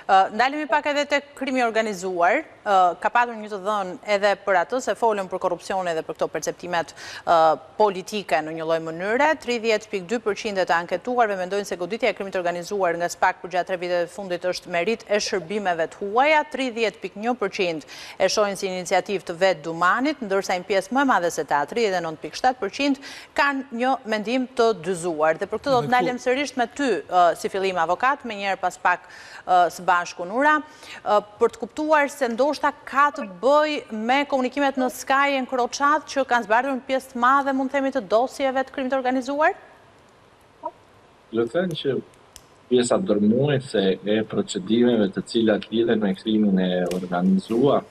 Ndalemi pak edhe te krimi organizuar. Ka patur një të dhënë edhe për atë se folën për korrupsion edhe për këto perceptimet politike në një lloj mënyre. 30.2% e të anketuarve mendojnë se goditja e krimit organizuar nga SPAK për gjatë 3 viteve të fundit është merit e shërbimeve të huaja. 30.1% e shohin si iniciativë të vet Dumanit, ndërsa një pjesë më e madhe se ta, 39.7% kanë një mendim të dyzuar. Dhe për këtë do të ndalem sërish me ty si fillim avokat, me njerë pas pak së bashku Nura, për të kuptuar se ndoshta ka të bëj me komunikimet në Sky encrochat që kanë zbardhur një pjesë të madhe, mund të themi, të dosjeve të krimit organizuar? Do të thënë që pjesa dërmuese e procedimeve të cilat lidhen me krimin e organizuar,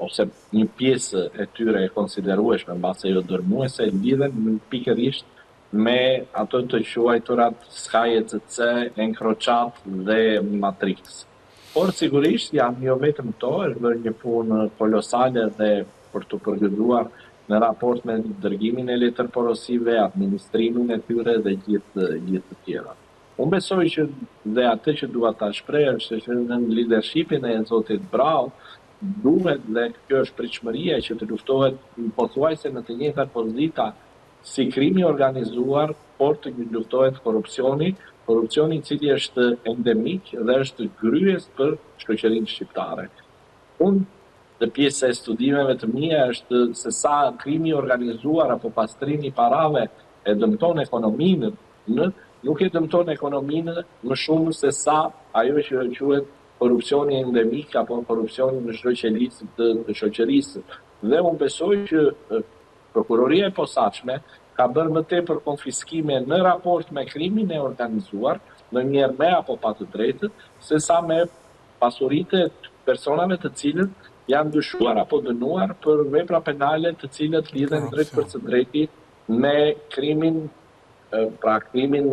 ose një pjesë e tyre e konsiderueshme mbase jo dërmuese, lidhen pikërisht me ato të quajturat Sky ECC, encrochat dhe Matrix. Por sigurisht janë jo vetëm to, është bërë një punë kolosale dhe për të përgëzuar në raport me dërgimin e letërporosive, administrimin e tyre dhe gjithë të tjera. Unë besoj që dhe atë që dua ta shpreh është që në leadershipin e zotit Brau duhet dhe kjo është pritshmëria që të luftohet pothuajse në të njëjtat pozita si krimi organizuar, por të luftohet korrupsioni i cili është endemik dhe është gryes për shoqërinë shqiptare. Unë dhe pjesë e studimeve të mia është se sa krimi organizuar apo pastrimi i parave e dëmton ekonominë, nuk e dëmton ekonominë më shumë se sa ajo që quhet korrupsioni endemik apo korrupsioni në çdo shoqërisë. Dhe unë besoj që Prokuroria e posaçme ka bërë më tepër konfiskime në raport me krimin e organizuar, ndonjëherë me apo pa të drejtë, se sa me pasuritë e personave të cilët janë dyshuar apo dënuar për vepra penale të cilët lidhen drejt për së drejti me krimin, pra krimin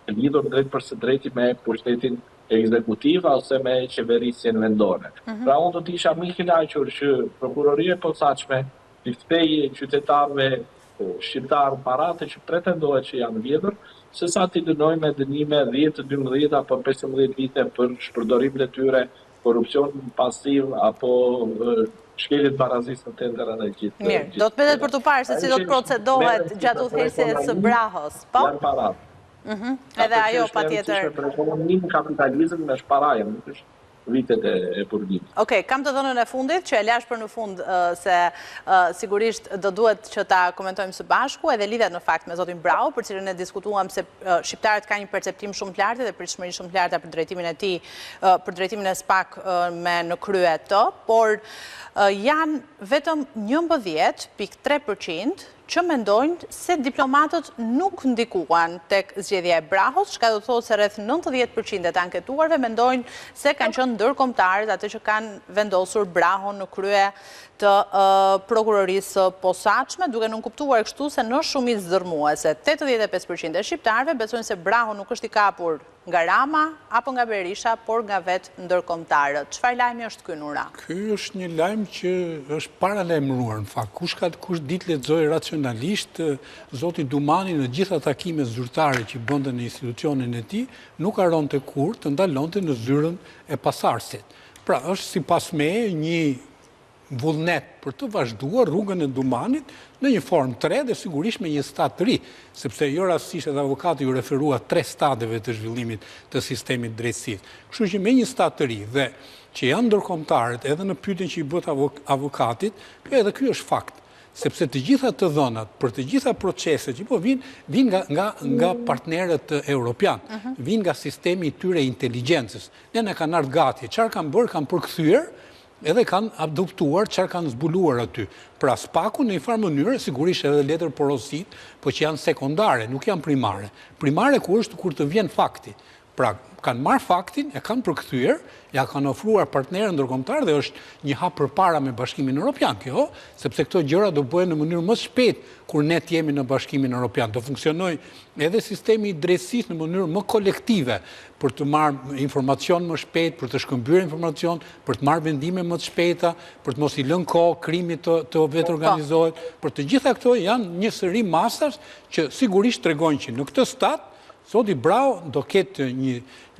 lidhur drejt për së drejti me pushtetin ekzekutiv ose me qeverisjen vendore. Pra unë do të isha më i kënaqur që Prokuroria e posaçme të kthejë qytetarëve shqiptarë paratë që pretendohet që janë vjedhur, se sa t'i dënojnë me dënime 10, 12 apo 15 vite për shpërdorim të tyre, korrupsion pasiv apo shkeljet barazisë në tendera dhe gjithë. Mirë, do të mbetet për të parë se si do të procedohet gjatë udhëheqjes së Brahos, po? Janë paratë. Edhe ajo patjetër. Një kapitalizëm me shparaje, nuk është vitet e purgimit. Okej, kam të dhënën e fundit, që e lash për në fund se sigurisht do duhet që ta komentojmë së bashku, edhe lidhet në fakt me zotin Brau, për cilën e diskutuam se shqiptarët ka një perceptim shumë të lartë dhe pritshmëri shumë të larta për drejtimin e tij, për drejtimin e SPAK me në krye të, por janë vetëm 11.3% që mendojnë se diplomatët nuk ndikuan tek zgjedhja e Brahos, çka do të thotë se rreth 90% të anketuarve mendojnë se kanë qenë ndërkombëtarët atë që kanë vendosur Brahon në krye të prokurorisë posaçme, duke nënkuptuar kështu se në shumicë zërmuese 85% e shqiptarëve besojnë se Braho nuk është i kapur nga Rama apo nga Berisha, por nga vetë ndërkombëtarët. Çfarë lajmi është ky, Nura? Ky është një lajm që është paralajmëruar në fakt. Kush ditë lexoi racionalisht, zoti Dumani në gjitha takimet zyrtare që bënte në institucionin e tij, nuk haronte kurrë të ndalonte në zyrën e pasardhësit. Pra, është sipas meje një vullnet për të vazhduar rrugën e Dumanit në një formë të re dhe sigurisht me një stat të ri, sepse jo rastësisht edhe avokati ju referua 3 stadeve të zhvillimit të sistemit drejtësisë. Kështu që me një stat të ri dhe që janë ndërkombëtarët edhe në pyetjen që i bëhet avokatit, edhe ky është fakt. Sepse të gjitha të dhënat për të gjitha proceset që po vinë nga partnerët europian, vinë nga sistemi i tyre inteligjencës. Ne kanë ardhur gati, çfarë kanë bërë, kanë përkthyer edhe kanë adoptuar çfarë kanë zbuluar aty. Pra SPAK-u në një farë mënyrë, sigurisht edhe letër porosit, po që janë sekondare, nuk janë primare. Primare kur të vjen fakti. Pra kanë marrë faktin, e kanë përkthyer, ja kanë ofruar partnerë ndërkombëtar dhe është një hap përpara me Bashkimin Evropian kjo, sepse këto gjëra do bëhen në mënyrë më shpejt kur ne të jemi në Bashkimin Evropian. Do funksionojë edhe sistemi i drejtësisë në mënyrë më kolektive për të marrë informacion më shpejt, për të shkëmbyer informacion, për të marrë vendime më të shpejta, për të mos i lënë kohë krimit të vetë organizohet. Për të gjitha këto janë një sëri masash që sigurisht tregojnë që në këtë stat zoti Braho do ketë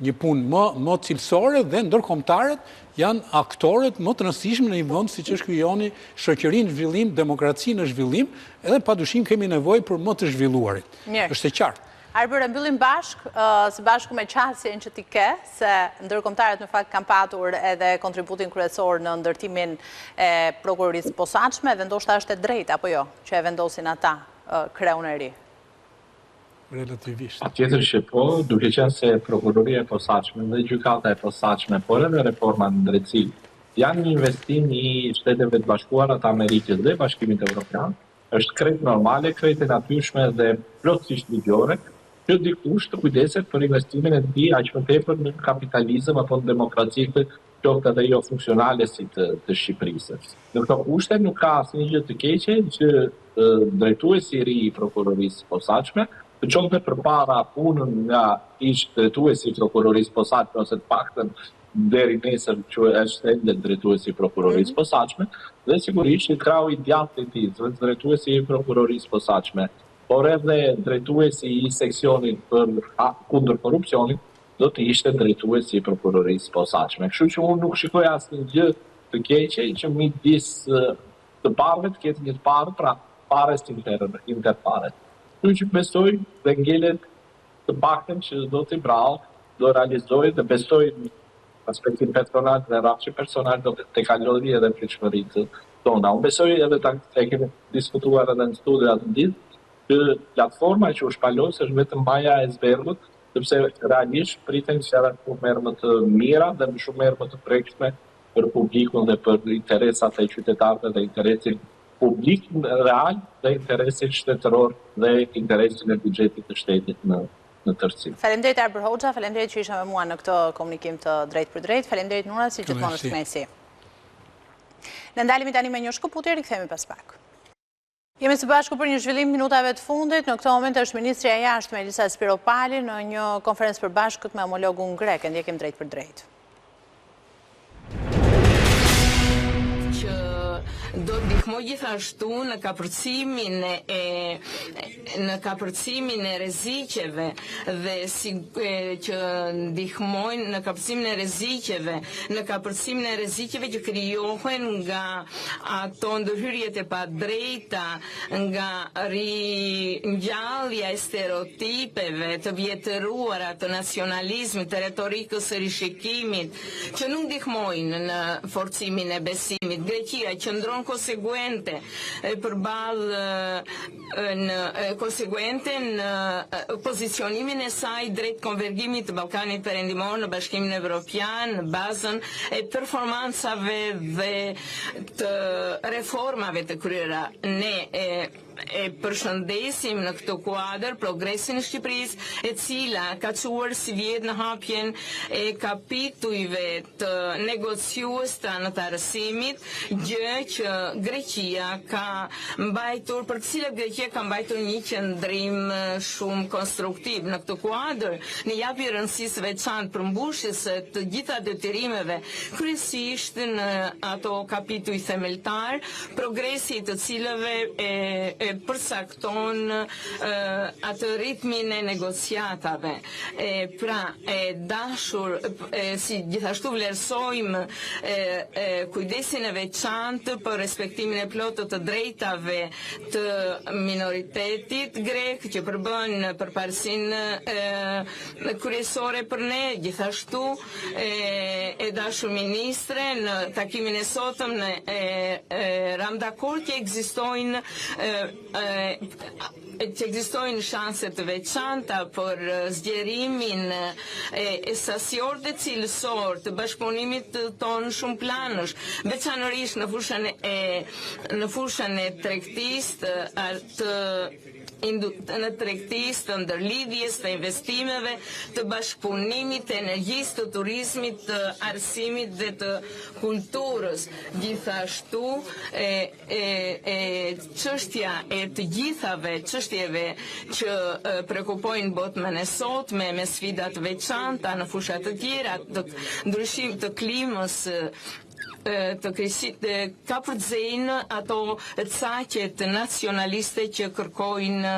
një punë më cilësore dhe ndërkombëtarët janë aktorët më të rëndësishëm në një vend siç është ky joni, shoqërinë në zhvillim, demokracinë në zhvillim, edhe padyshim kemi nevojë për më të zhvilluarit. Është e qartë. Arbër, e mbyllim së bashku me qasjen që ti ke, se ndërkombëtarët në fakt kanë patur edhe kontributin kryesor në ndërtimin e prokurorisë posaçme dhe ndoshta është e drejtë apo jo, që e vendosin ata kreun e ri. Relativisht. Patjetër që po, duke qenë se prokuroria e posaçme dhe gjykata e posaçme, por edhe reforma në drejtësi, janë një investim i Shteteve të Bashkuara të Amerikës dhe Bashkimit Evropian, është krejt normale, krejt e natyrshme dhe plotësisht ligjore, që dikush të kujdeset për investimin e tij aq më tepër në kapitalizëm apo në demokraci qoftë edhe jo funksionale si të Shqipërisë. Në këto kushte nuk ka asnjë gjë të keqe që drejtuesi i ri i prokurorisë posaçme të çonte përpara punën nga ish drejtuesi i prokurorisë posaçme ose të paktën deri nesër që është ende drejtuesi i prokurorisë posaçme dhe sigurisht i krau i djathtë i tij, drejtuesi i prokurorisë posaçme, por edhe drejtuesi i seksionit për kundër korrupsionit do të ishte drejtuesi i prokurorisë posaçme. Kështu që unë nuk shikoj asnjë gjë të keqe që midis të parëve të ketë një të parë, pra pares interpares. Kështu që besoj dhe ngelet të paktën që zoti Braho do realizojë dhe besoj në aspektin personal dhe rrafshi personal do të kalojë edhe pritshmëritë tona. Unë besoj edhe e kemi diskutuar edhe në studio atë ditë që platforma që u shpalos është vetëm baja e zberdhut, sepse realisht priten që janë shumë merë më të mira dhe më shumë merë më të prekshme për publikun dhe për interesat e qytetarëve dhe interesin publik real dhe interesin shtetëror dhe interesin e buxhetit të shtetit në tërësi. Faleminderit Arbër Hoxha, faleminderit që isha me mua në këtë komunikim të drejt për drejt, faleminderit Nura, si gjithmonë është kënaqësi. Ne ndalemi tani me një shkëputje, rikthehemi pas pak. Jemi së bashku për një zhvillim minutave të fundit. Në këtë moment është Ministri e Jashtme Elisa Spiropali në një konferencë përbashkët me homologun grek, ndjekim drejt për drejt. Do të ndihmoj gjithashtu në kapërcimin e rreziqeve dhe që ndihmojnë në kapërcimin e rreziqeve që krijohen nga ato ndërhyrjet e padrejta, nga ringjallja e stereotipeve të vjetëruara të nacionalizmit, të retorikës së rishikimit, që nuk ndihmojnë në forcimin e besimit. Greqia qëndron konsekuente në pozicionimin e saj drejt konvergimit të Ballkanit Perëndimor në Bashkimin Evropian, në bazën e performancave dhe të reformave të kryera. Ne e përshëndesim në këtë kuadër progresin e Shqipërisë, e cila ka çuar si vjet në hapjen e kapitujve të negociues të anëtarësimit, gjë që Greqia ka mbajtur, për të cilët Greqia ka mbajtur një qëndrim shumë konstruktiv. Në këtë kuadër, ne japi rëndësisë veçantë përmbushjes së të gjitha detyrimeve, kryesisht në ato kapituj themeltar, progresi të cilëve e përsakton atë ritmin e negociatave. Pra, dashur, si gjithashtu vlerësojmë kujdesin e veçantë për respektimin e plotë të drejtave të minoritetit grek, që përbën përparësinë kryesore për ne. Gjithashtu, e dashur ministre, në takimin e sotëm në Ramdakur që ekzistojnë shanse të veçanta për zgjerimin e sasior dhe cilësor të bashkëpunimit ton shumë planësh, veçanërisht në fushën e tregtisë në tregtisë të ndërlidhjes, të investimeve, të bashkëpunimit, të energjisë, të turizmit, të arsimit dhe të kulturës. Gjithashtu, çështja e të gjithave çështjeve që prekupojnë botën e sotme me sfida të veçanta në fusha të tjera, të ndryshimit të klimës, të krisit, ka përdzejnë ato caqet nacionaliste që kërkojnë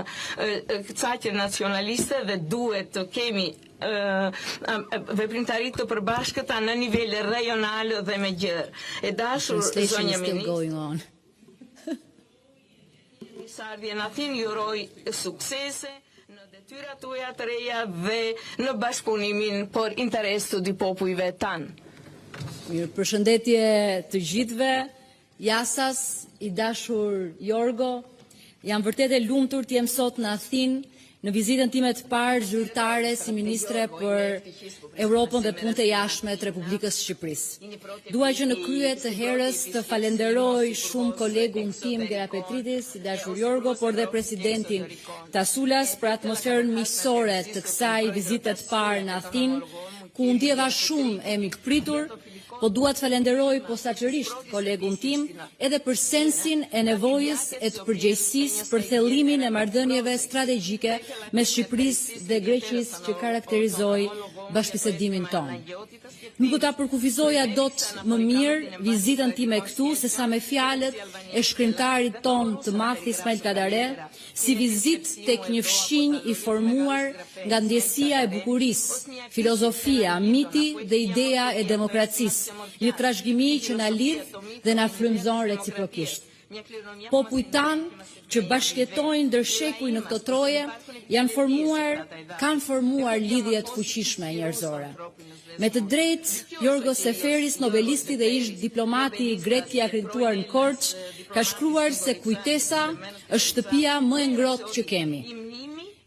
caqet nacionaliste dhe duhet të kemi veprimtarit të përbashkëta në nivel rajonal dhe me gjërë. E dashur, zonja ministër, Sardhja Nathin ju uroj suksese në detyrat tuaja të reja dhe në bashkëpunimin për interes të dy popujve tanë. Mirë, përshëndetje të gjithëve, Jasas, i dashur Jorgo, jam vërtet e lumtur të jem sot në Athinë në vizitën time të parë zyrtare si ministre për Europën dhe punët e jashtme të Republikës Shqipërisë. Dua që në krye të herës të falenderoj shumë kolegun tim Gerapetritis, i dashur Jorgo, por dhe presidentin Tasulas për atmosferën miqësore të kësaj vizite të parë në Athinë, ku ndjeva shumë e mikpritur, po dua të falenderoj posaçërisht kolegun tim edhe për sensin e nevojës e të përgjegjësisë për thellimin e marrëdhënieve strategjike mes Shqipërisë dhe Greqisë që karakterizoi bashkëbisedimin tonë. Nuk do ta përkufizoja dot më mirë vizitën time këtu sesa me fjalët e shkrimtarit ton të madh Ismail Kadare, si vizitë tek një fshinj i formuar nga ndjesia e bukurisë, filozofia, miti dhe ideja e demokracisë, një trashëgimi që na lidh dhe na frymëzon reciprokisht. Popujt tanë që bashkëjetojnë ndër shekuj në këto troje kanë formuar lidhje të fuqishme njerëzore. Me të drejtë, Yorgos Seferis, nobelisti dhe ish diplomati grek i akredituar në Korç, ka shkruar se kujtesa është shtëpia më e ngrohtë që kemi.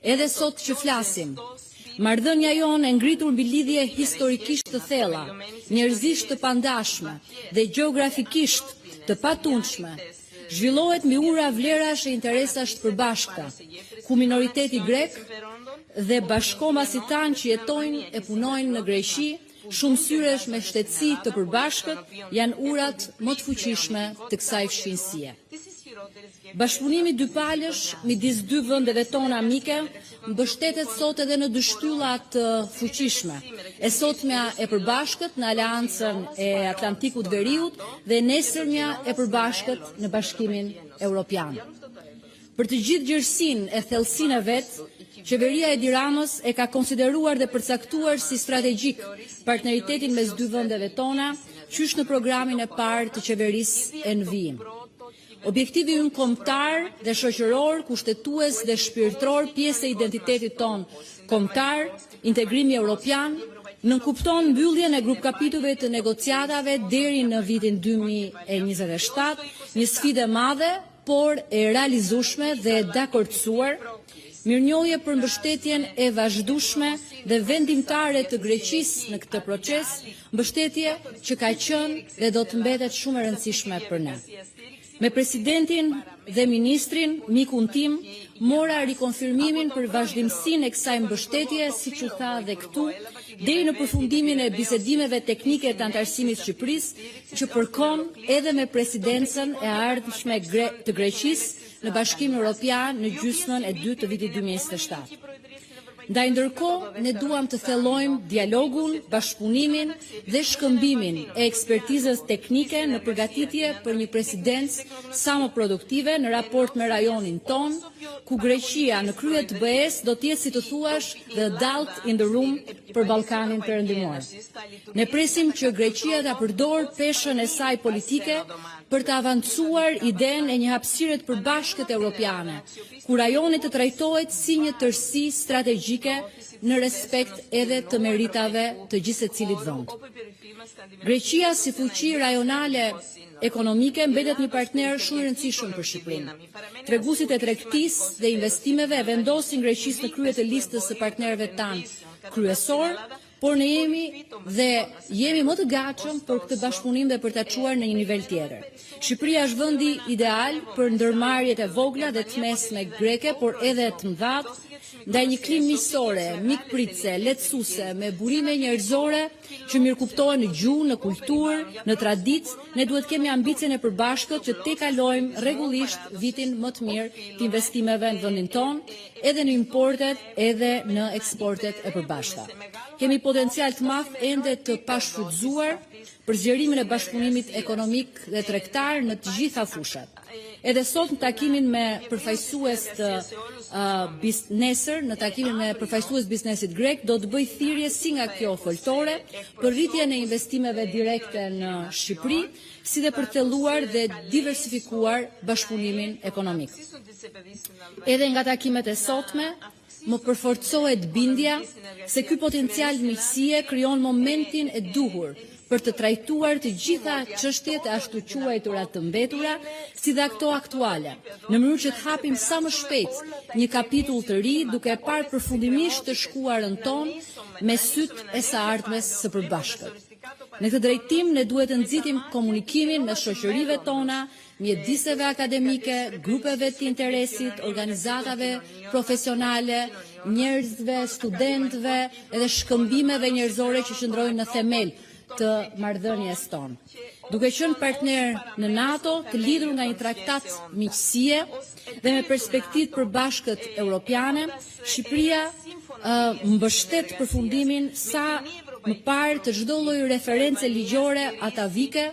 Edhe sot që flasim, marrëdhënia jonë e ngritur mbi lidhje historikisht të thella, njerëzisht të pandashme dhe gjeografikisht të patundshme, zhvillohet mbi ura vlerash e interesash të përbashkëta, ku minoriteti grek dhe bashkomasit tanë që jetojnë e punojnë në Greqi, shumë syresh me shtetësi të përbashkët, janë urat më të fuqishme të kësaj fshinësie. Bashkëpunimi dypalësh midis dy vendeve tona amike mbështetet sot edhe në dy shtylla të fuqishme, e sotmja e përbashkët në Aleancën e Atlantikut Veriut dhe nesërmja e përbashkët në Bashkimin Evropian. Për të gjithë gjerësinë e thellësinë e vet, qeveria e Edi Ramës e ka konsideruar dhe përcaktuar si strategjik partneritetin mes dy vendeve tona, qysh në programin e parë të qeverisë e në vijim. Objektivi ynë kombëtar dhe shoqëror, kushtetues dhe shpirtëror, pjesë e identitetit ton kombëtar, integrimi evropian, nënkupton mbylljen e grup kapitujve të negociatave deri në vitin 2027, një sfidë e madhe, por e realizueshme dhe e dakordsuar, mirënjohje për mbështetjen e vazhdueshme dhe vendimtare të Greqisë në këtë proces, mbështetje që ka qenë dhe do të mbetet shumë e rëndësishme për ne. Me presidentin dhe ministrin, mikun tim, mora rikonfirmimin për vazhdimsinë e kësaj mbështetje, siç u tha dhe këtu, deri në përfundimin e bisedimeve teknike të antarësimit të Shqipërisë, që përkon edhe me presidencën e ardhshme të Greqisë në Bashkimin Evropian në gjysmën e dytë të vitit 2027. Ndaj ndërkohë, ne duam të thellojmë dialogun, bashkëpunimin dhe shkëmbimin e ekspertizës teknike në përgatitje për një presidencë sa më produktive në raport me rajonin ton, ku Greqia në krye të BE-s do të jetë, si të thuash, the adult in the room për Ballkanin Perëndimor. Ne presim që Greqia ta përdorë peshën e saj politike për të avancuar idenë e një hapësire të përbashkët europiane, ku rajoni të trajtohet si një tërësi strategjike në respekt edhe të meritave të gjithë secilit vend. Greqia si fuqi rajonale ekonomike mbetet një partner shumë i rëndësishëm për Shqipërinë. Treguesit e tregtisë dhe investimeve vendosin Greqisë në krye të listës së partnerëve tanë kryesor, por ne jemi më të gatshëm për këtë bashkëpunim dhe për ta çuar në një nivel tjetër. Shqipëria është vendi ideal për ndërmarrjet e vogla dhe të mesme greke, por edhe të mëdha, ndaj një klim miqësore, mikpritse, lehtësuese, me burime njerëzore që mirëkuptohen në gjuhë, në kulturë, në traditë, ne duhet kemi ambicien e përbashkët që te kalojmë rregullisht vitin më të mirë të investimeve në vendin tonë, edhe në importet, edhe në eksportet e përbashkëta. Kemi potencial të madh ende të pashfrytzuar për zgjerimin e bashkëpunimit ekonomik dhe tregtar në të gjitha fushat. Edhe sot në takimin me përfaqësues të në takimin me përfaqësues biznesit grek, do të bëj thirrje si nga kjo foltore për rritjen e investimeve direkte në Shqipëri, si dhe për të thelluar dhe diversifikuar bashkëpunimin ekonomik. Edhe nga takimet e sotme, më përforcohet bindja se ky potencial miqësie krijon momentin e duhur për të trajtuar të gjitha çështjet e ashtu quajtura të mbetura, si dhe ato aktuale, në mënyrë që të hapim sa më shpejt një kapitull të ri, duke parë përfundimisht të shkuarën tonë me sytë e së ardhmes së përbashkët. Në këtë drejtim, ne duhet të nxitim komunikimin me shoqërive tona, mjediseve akademike, grupeve të interesit, organizatave profesionale, njerëzve, studentëve edhe shkëmbimeve njerëzore që qëndrojnë në themel të marrëdhënies tonë. Duke qenë partner në NATO, të lidhur nga një traktat miqësie dhe me perspektivë përbashkët europiane, Shqipëria mbështet përfundimin sa më parë të çdo lloji reference ligjore atavike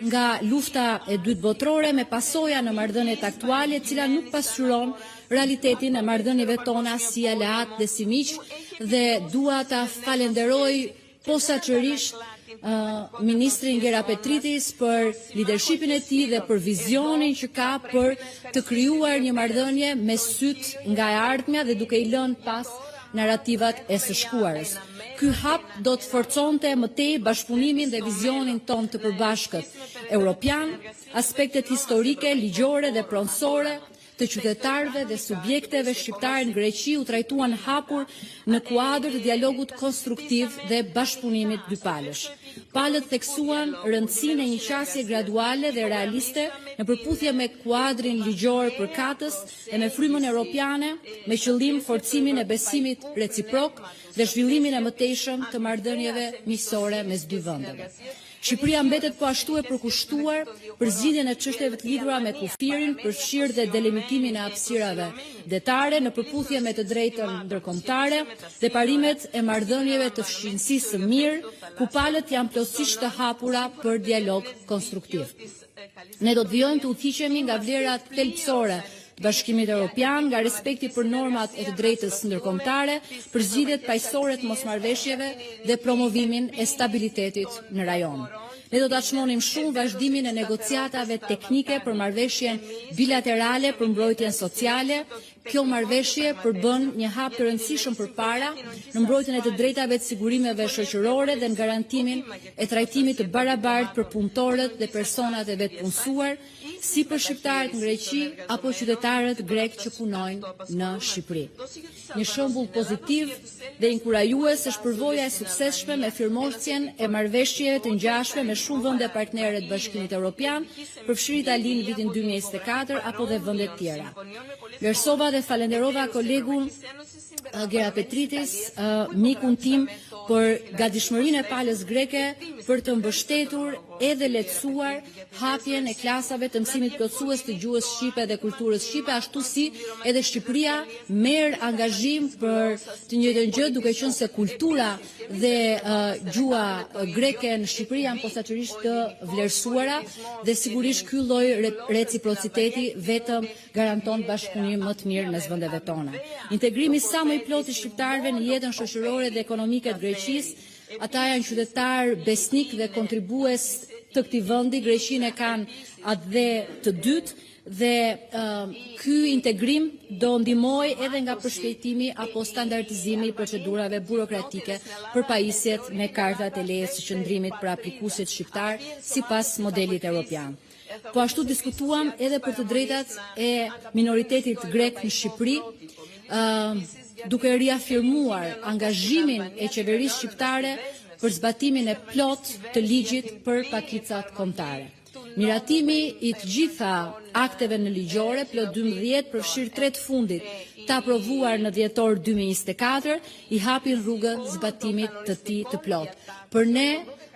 nga lufta e dytë botërore me pasoja në marrëdhëniet aktuale, e cila nuk pasqyron realitetin e marrëdhënieve tona si aleat dhe si miq, dhe dua ta falenderoj posaçërisht Ministrin Gera Petritis për leadershipin e tij dhe për vizionin që ka për të krijuar një marrëdhënie me syt nga e ardhmja dhe duke i lënë pas narrativat e së shkuarës. Ky hap do të forconte më tej bashkëpunimin dhe vizionin ton të përbashkët europian, aspektet historike, ligjore dhe pronësore të qytetarëve dhe subjekteve shqiptare në Greqi u trajtuan hapur në kuadër të dialogut konstruktiv dhe bashkëpunimit dypalësh. Palët theksuan rëndësinë e një qasje graduale dhe realiste në përputhje me kuadrin ligjor përkatës dhe me frymën europiane, me qëllim forcimin e besimit reciprok dhe zhvillimin e mëtejshëm të marrëdhënieve miqësore mes dy vendeve. Shqipëria mbetet po ashtu e përkushtuar për zgjidhjen e çështjeve të lidhura me kufirin, përfshirë dhe delimitimin e hapësirave detare në përputhje me të drejtën ndërkombëtare dhe parimet e marrëdhënieve të fshintësisë së mirë, ku palët janë plotësisht të hapura për dialog konstruktiv. Ne do të vijojmë të udhëhiqemi nga vlerat thelbësore të Bashkimit Evropian, nga respekti për normat e të drejtës ndërkombëtare, për zgjidhjet paqësore të mosmarrveshjeve dhe promovimin e stabilitetit në rajon. Ne do ta çmonim shumë vazhdimin e negociatave teknike për marrëveshjen bilaterale për mbrojtjen sociale. Kjo marrëveshje përbën një hap të rëndësishëm përpara në mbrojtjen e të drejtave të sigurimeve shoqërore dhe në garantimin e trajtimit të barabartë për punëtorët dhe personat e vetpunësuar, si për shqiptarët në Greqi apo qytetarët grek që punojnë në Shqipëri. Një shembull pozitiv dhe inkurajues është përvoja e suksesshme me firmosjen e marrëveshjeve të ngjashme me shumë vende partnere të Bashkimit Evropian, përfshirë Italinë në vitin 2024 apo dhe vende të tjera. Vlerësova dhe falenderova kolegun Gera Petritis, mikun tim, për gatishmërinë e palës greke për të mbështetur edhe lehtësuar hapjen e klasave të mësimit plotësues të gjuhës shqipe dhe kulturës shqipe, ashtu si edhe Shqipëria merr angazhim për të njëjtën gjë, duke qenë se kultura dhe gjuha greke në Shqipëri janë posaçërisht të vlerësuara dhe sigurisht ky lloj reciprociteti vetëm garanton bashkëpunim më të mirë mes vendeve tona. Integrimi sa më i plotë i shqiptarëve në jetën shoqërore dhe ekonomike të Greqisë. Ata janë qytetar besnik dhe kontribues të këtij vendi. Greqinë e kanë atë dhe të dytë dhe ky integrim do ndihmojë edhe nga përshpejtimi apo standardizimi i procedurave burokratike për pajisjet me kartat e lejes së qëndrimit për aplikuesit shqiptar sipas modelit evropian. Po ashtu diskutuam edhe për të drejtat e minoritetit grek në Shqipëri, duke riafirmuar angazhimin e qeverisë shqiptare për zbatimin e plot të ligjit për pakicat kombëtare. Miratimi i të gjitha akteve në ligjore plot 12 përfshirë 3 të fundit të aprovuar në dhjetor 2024 i hapin rrugën zbatimit të tij të plot. Për ne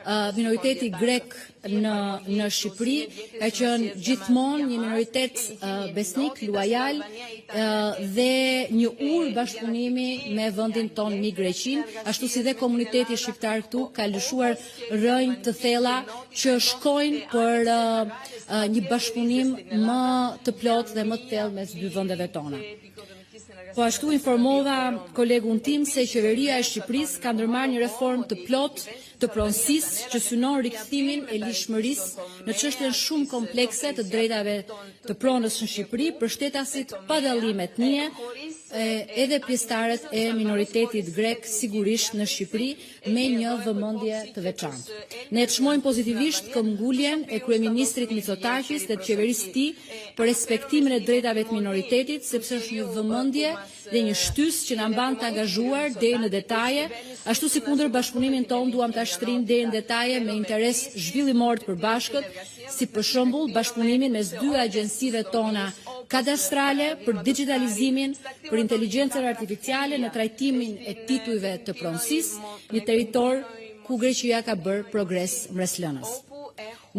minoriteti grek në Shqipëri ka qenë gjithmonë një minoritet besnik, luajal dhe një urë bashkëpunimi me vendin tonë mi Greqinë, ashtu si dhe komuniteti shqiptar këtu ka lëshuar rrënjë të thella që shkojnë për një bashkëpunim më të plotë dhe më të thellë mes dy vendeve tona. Po ashtu informova kolegun tim se qeveria e Shqipërisë ka ndërmarrë një reformë të plotë të pronësisë që synon rikthimin e lishmërisë në çështjen shumë komplekse të drejtave të pronës në Shqipëri për shtetasit pa dallime etnie, edhe pjesëtarët e minoritetit grek sigurisht në Shqipëri me një vëmendje të veçantë. Ne çmojmë pozitivisht këmbguljen e kryeministrit Mitsotakis dhe të qeverisë së tij për respektimin e drejtave të minoritetit, sepse është një vëmendje dhe një shtys që na mban të angazhuar deri në detaje, ashtu si kundër bashkëpunimin tonë duam ta shtrim deri në detaje me interes zhvillimor të përbashkët, si për shembull bashkëpunimin mes dy agjencive tona kadastrale për digitalizimin, për inteligjencën artificiale në trajtimin e titujve të pronësisë, një territor ku Greqia ka bërë progres mbreslënës.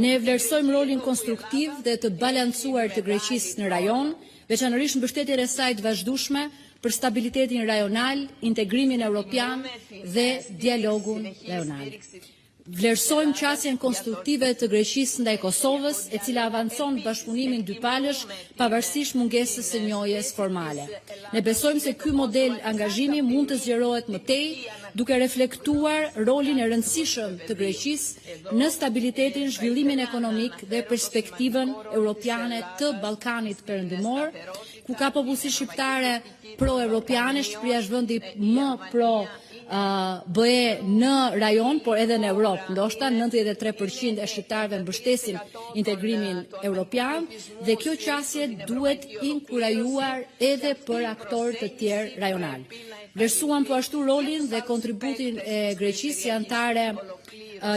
Ne vlerësojmë rolin konstruktiv dhe të balancuar të Greqisë në rajon, veçanërisht mbështetjen e saj të vazhdueshme për stabilitetin rajonal, integrimin evropian dhe dialogun rajonal. Vlerësojmë qasjen konstruktive të Greqisë ndaj Kosovës, e cila avancon bashkëpunimin dypalësh pavarësisht mungesës së njohjes formale. Ne besojmë se ky model angazhimi mund të zgjerohet më tej, duke reflektuar rolin e rëndësishëm të Greqisë në stabilitetin, zhvillimin ekonomik dhe perspektivën europiane të Ballkanit Perëndimor, ku ka popullsi shqiptare pro-europiane. Shqipëria është vendi më pro BE në rajon, por edhe në Europë. Ndoshta 93% e shqiptarëve mbështesin integrimin europian dhe kjo qasje duhet inkurajuar edhe për aktorë të tjerë rajonal. Vlerësuam po ashtu rolin dhe kontributin e Greqisë si anëtare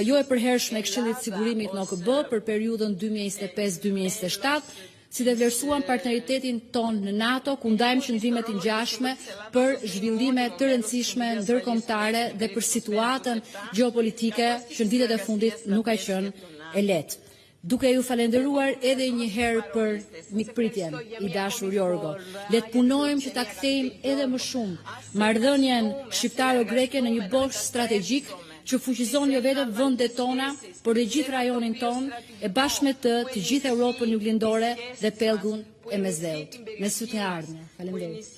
jo e përhershme e Këshillit të Sigurimit në OKB për periudhën 2025-2027, si dhe vlerësuam partneritetin ton në NATO, ku ndajmë qëndrimet të ngjashme për zhvillime të rëndësishme ndërkombëtare dhe për situatën gjeopolitike që në vitet e fundit nuk ka qenë e lehtë. Duke ju falenderuar edhe një herë për mikpritjen, i dashur Jorgo, le të punojmë që ta kthejmë edhe më shumë marrëdhënien shqiptaro-greke në një bosh strategjik që fuqizon jo vetëm vendet tona, por dhe gjithë rajonin ton, e bashkë me të gjithë Europën juglindore dhe pellgun e Mesdheut. Me sytë e ardhme. Faleminderit.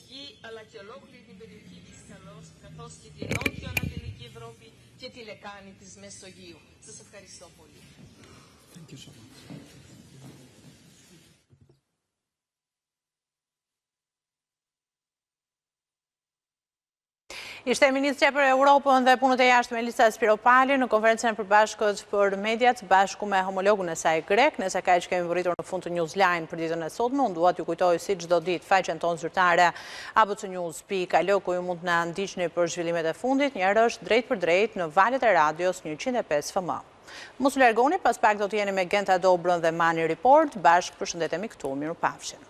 Ishte Ministrja për Europën dhe punët e jashtme Elisa Spiropali në konferencën e përbashkët për mediat bashku me homologun e saj grek, nëse ka që kemi vëritur në fund të Newsline për ditën e sotme, unë duat ju kujtoj si çdo ditë faqen tonë zyrtare abcnews.al ku ju mund të na ndiqni për zhvillimet e fundit, njërë është drejt për drejt në valët e radios 105 FM. Mos u largoni, pas pak do të jeni me Genta Dobrën dhe Mani Report, bashkë përshëndetemi këtu, mirupafshim.